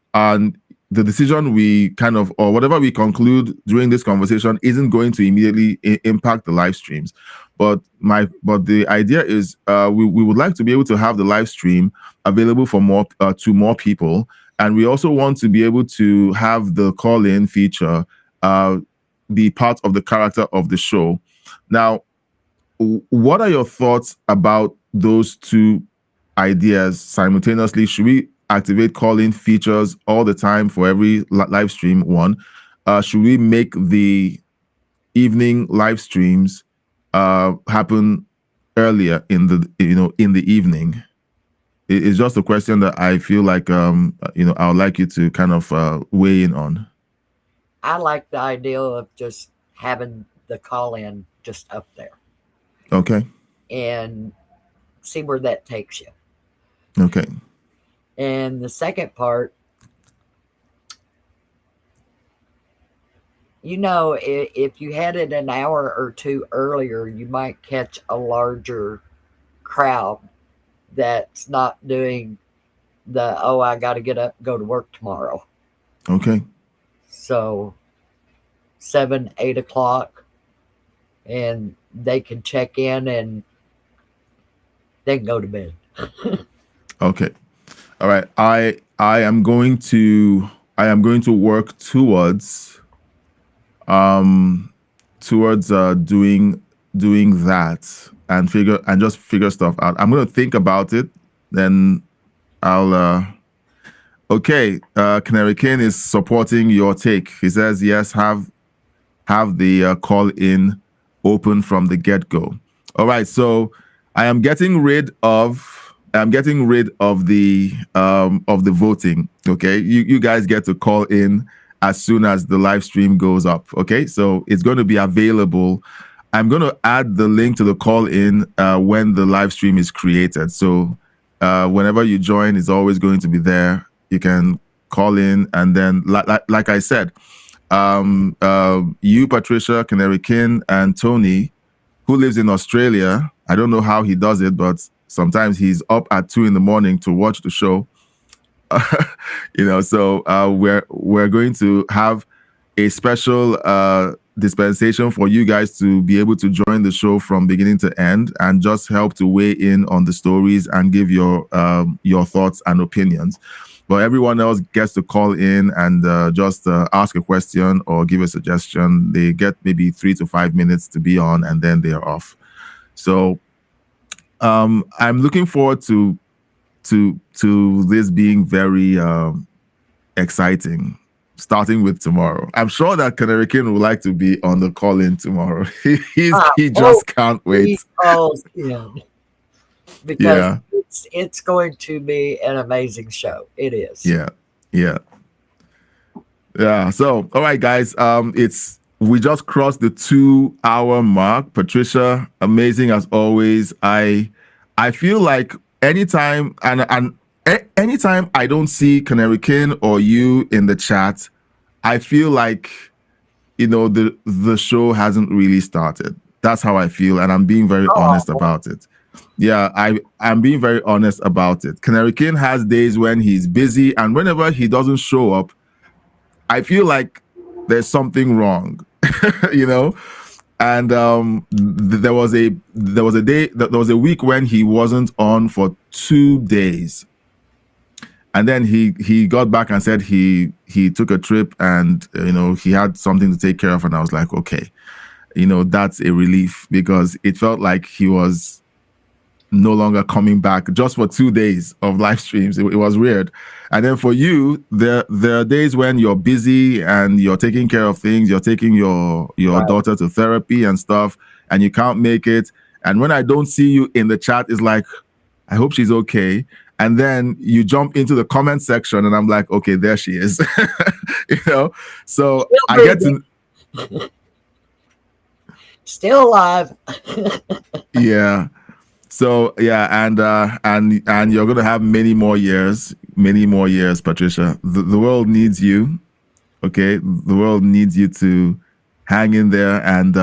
D: the decision we or whatever we conclude during this conversation isn't going to immediately impact the live streams. But the idea is we would like to be able to have the live stream available for to more people, and we also want to be able to have the call-in feature be part of the character of the show. Now, what are your thoughts about those two ideas simultaneously? Should we activate call-in features all the time for every live stream? One, should we make the evening live streams happen earlier in the evening? It's just a question that I feel like I would like you to kind of weigh in on.
M: I like the idea of just having the call-in just up there.
D: Okay.
M: And see where that takes you.
D: Okay.
M: And the second part, if you had it an hour or two earlier, you might catch a larger crowd that's not doing I got to get up and go to work tomorrow.
D: Okay.
M: So 7, 8 o'clock, and they can check in and then go to bed.
D: Okay. All right. I am going to work towards doing that and just figure stuff out. I'm going to think about it then I'll. Okay, Canary King is supporting your take. He says yes, have the call in open from the get go. All right, so I am getting rid of the voting. Okay, you guys get to call in as soon as the live stream goes up. Okay, so it's going to be available. I'm going to add the link to the call in when the live stream is created. So whenever you join, it's always going to be there. You can call in, and then like I said, you, Patricia, Canary King, and Tony, who lives in Australia. I don't know how he does it, but sometimes he's up at 2 a.m. to watch the show. So we're going to have a special dispensation for you guys to be able to join the show from beginning to end and just help to weigh in on the stories and give your thoughts and opinions. But everyone else gets to call in and just ask a question or give a suggestion. They get maybe 3 to 5 minutes to be on, and then they're off. So I'm looking forward to this being very exciting, starting with tomorrow. I'm sure that Canary King would like to be on the call-in tomorrow. He just can't wait.
M: Yeah. Because it's going to be an amazing show. It is.
D: Yeah. So, all right, guys. We just crossed the 2-hour mark. Patricia, amazing as always. I feel like anytime anytime I don't see Canary King or you in the chat, I feel like the show hasn't really started. That's how I feel, and I'm being very honest about it. Yeah, I'm being very honest about it. Canary King has days when he's busy, and whenever he doesn't show up, I feel like there's something wrong, And there was a week when he wasn't on for 2 days, and then he got back and said he took a trip and he had something to take care of, and I was like, okay, that's a relief, because it felt like he was no longer coming back just for 2 days of live streams. It was weird. And then for you, there are days when you're busy and you're taking care of things. You're taking your daughter to therapy and stuff, and you can't make it. And when I don't see you in the chat, it's like, I hope she's okay. And then you jump into the comment section, and I'm like, okay, there she is. So I get to
M: still alive.
D: Yeah. So yeah, and you're gonna have many more years, Patricia. The world needs you. Okay, the world needs you to hang in there and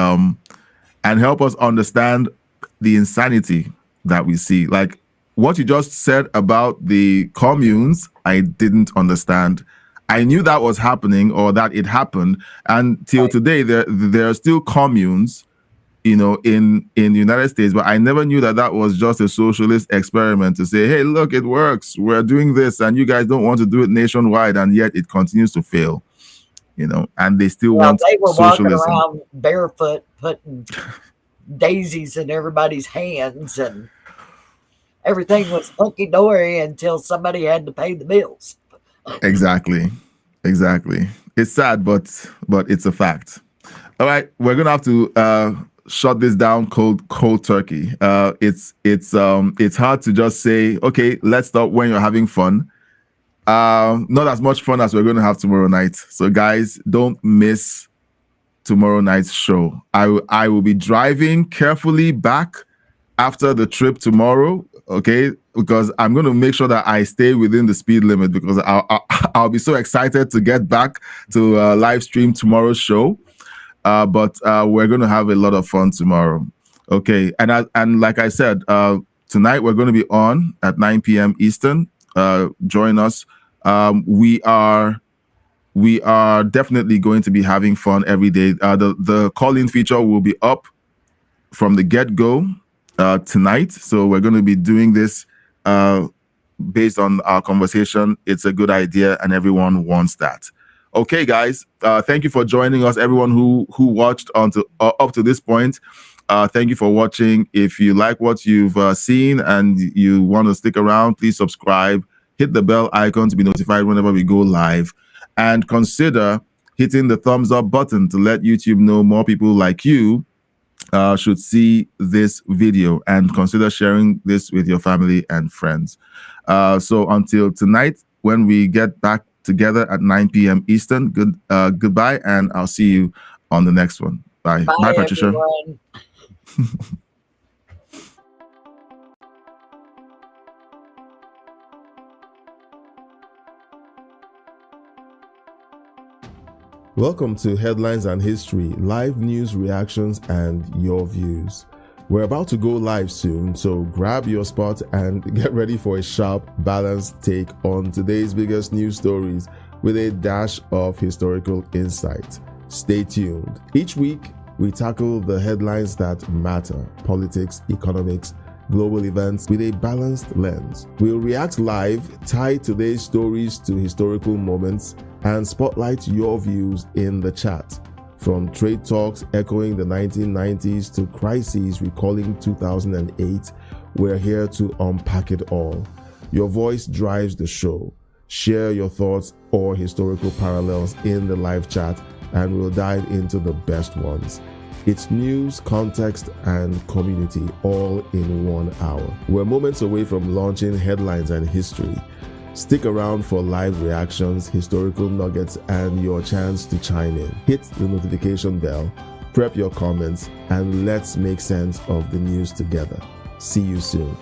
D: help us understand the insanity that we see. Like what you just said about the communes, I didn't understand. I knew that was happening, or that it happened, and till today there are still communes, in the United States, but I never knew that was just a socialist experiment to say, hey, look, it works. We're doing this, and you guys don't want to do it nationwide, and yet it continues to fail, and they still want
M: they were
D: socialism.
M: walking around barefoot, putting daisies in everybody's hands, and everything was hunky-dory until somebody had to pay the bills.
D: Exactly. It's sad, but it's a fact. All right, we're gonna have to shut this down cold turkey. It's hard to just say, okay, let's stop when you're having fun. Not as much fun as we're going to have tomorrow night. So guys, don't miss tomorrow night's show. I will be driving carefully back after the trip tomorrow, okay? Because I'm going to make sure that I stay within the speed limit, because I'll be so excited to get back to live stream tomorrow's show. But we're going to have a lot of fun tomorrow. Okay. And like I said, tonight we're going to be on at 9 p.m. Eastern. Join us. We are definitely going to be having fun every day. The call-in feature will be up from the get-go tonight. So we're going to be doing this based on our conversation. It's a good idea, and everyone wants that. Okay, guys, thank you for joining us, everyone who watched up to this point. Thank you for watching. If you like what you've seen and you want to stick around, please subscribe. Hit the bell icon to be notified whenever we go live. And consider hitting the thumbs up button to let YouTube know more people like you should see this video, and consider sharing this with your family and friends. So until tonight, when we get back together at 9 p.m. Eastern, goodbye, and I'll see you on the next one. Bye. Bye, Patricia.
M: Everyone.
D: Welcome to Headlines and History, live news reactions and your views. We're about to go live soon, so grab your spot and get ready for a sharp, balanced take on today's biggest news stories with a dash of historical insight. Stay tuned. Each week, we tackle the headlines that matter: politics, economics, global events with a balanced lens. We'll react live, tie today's stories to historical moments, and spotlight your views in the chat. From trade talks echoing the 1990s to crises recalling 2008, we're here to unpack it all. Your voice drives the show. Share your thoughts or historical parallels in the live chat, and we'll dive into the best ones. It's news, context, and community all in 1 hour. We're moments away from launching Headlines and History. Stick around for live reactions, historical nuggets, and your chance to chime in. Hit the notification bell, prep your comments, and let's make sense of the news together. See you soon.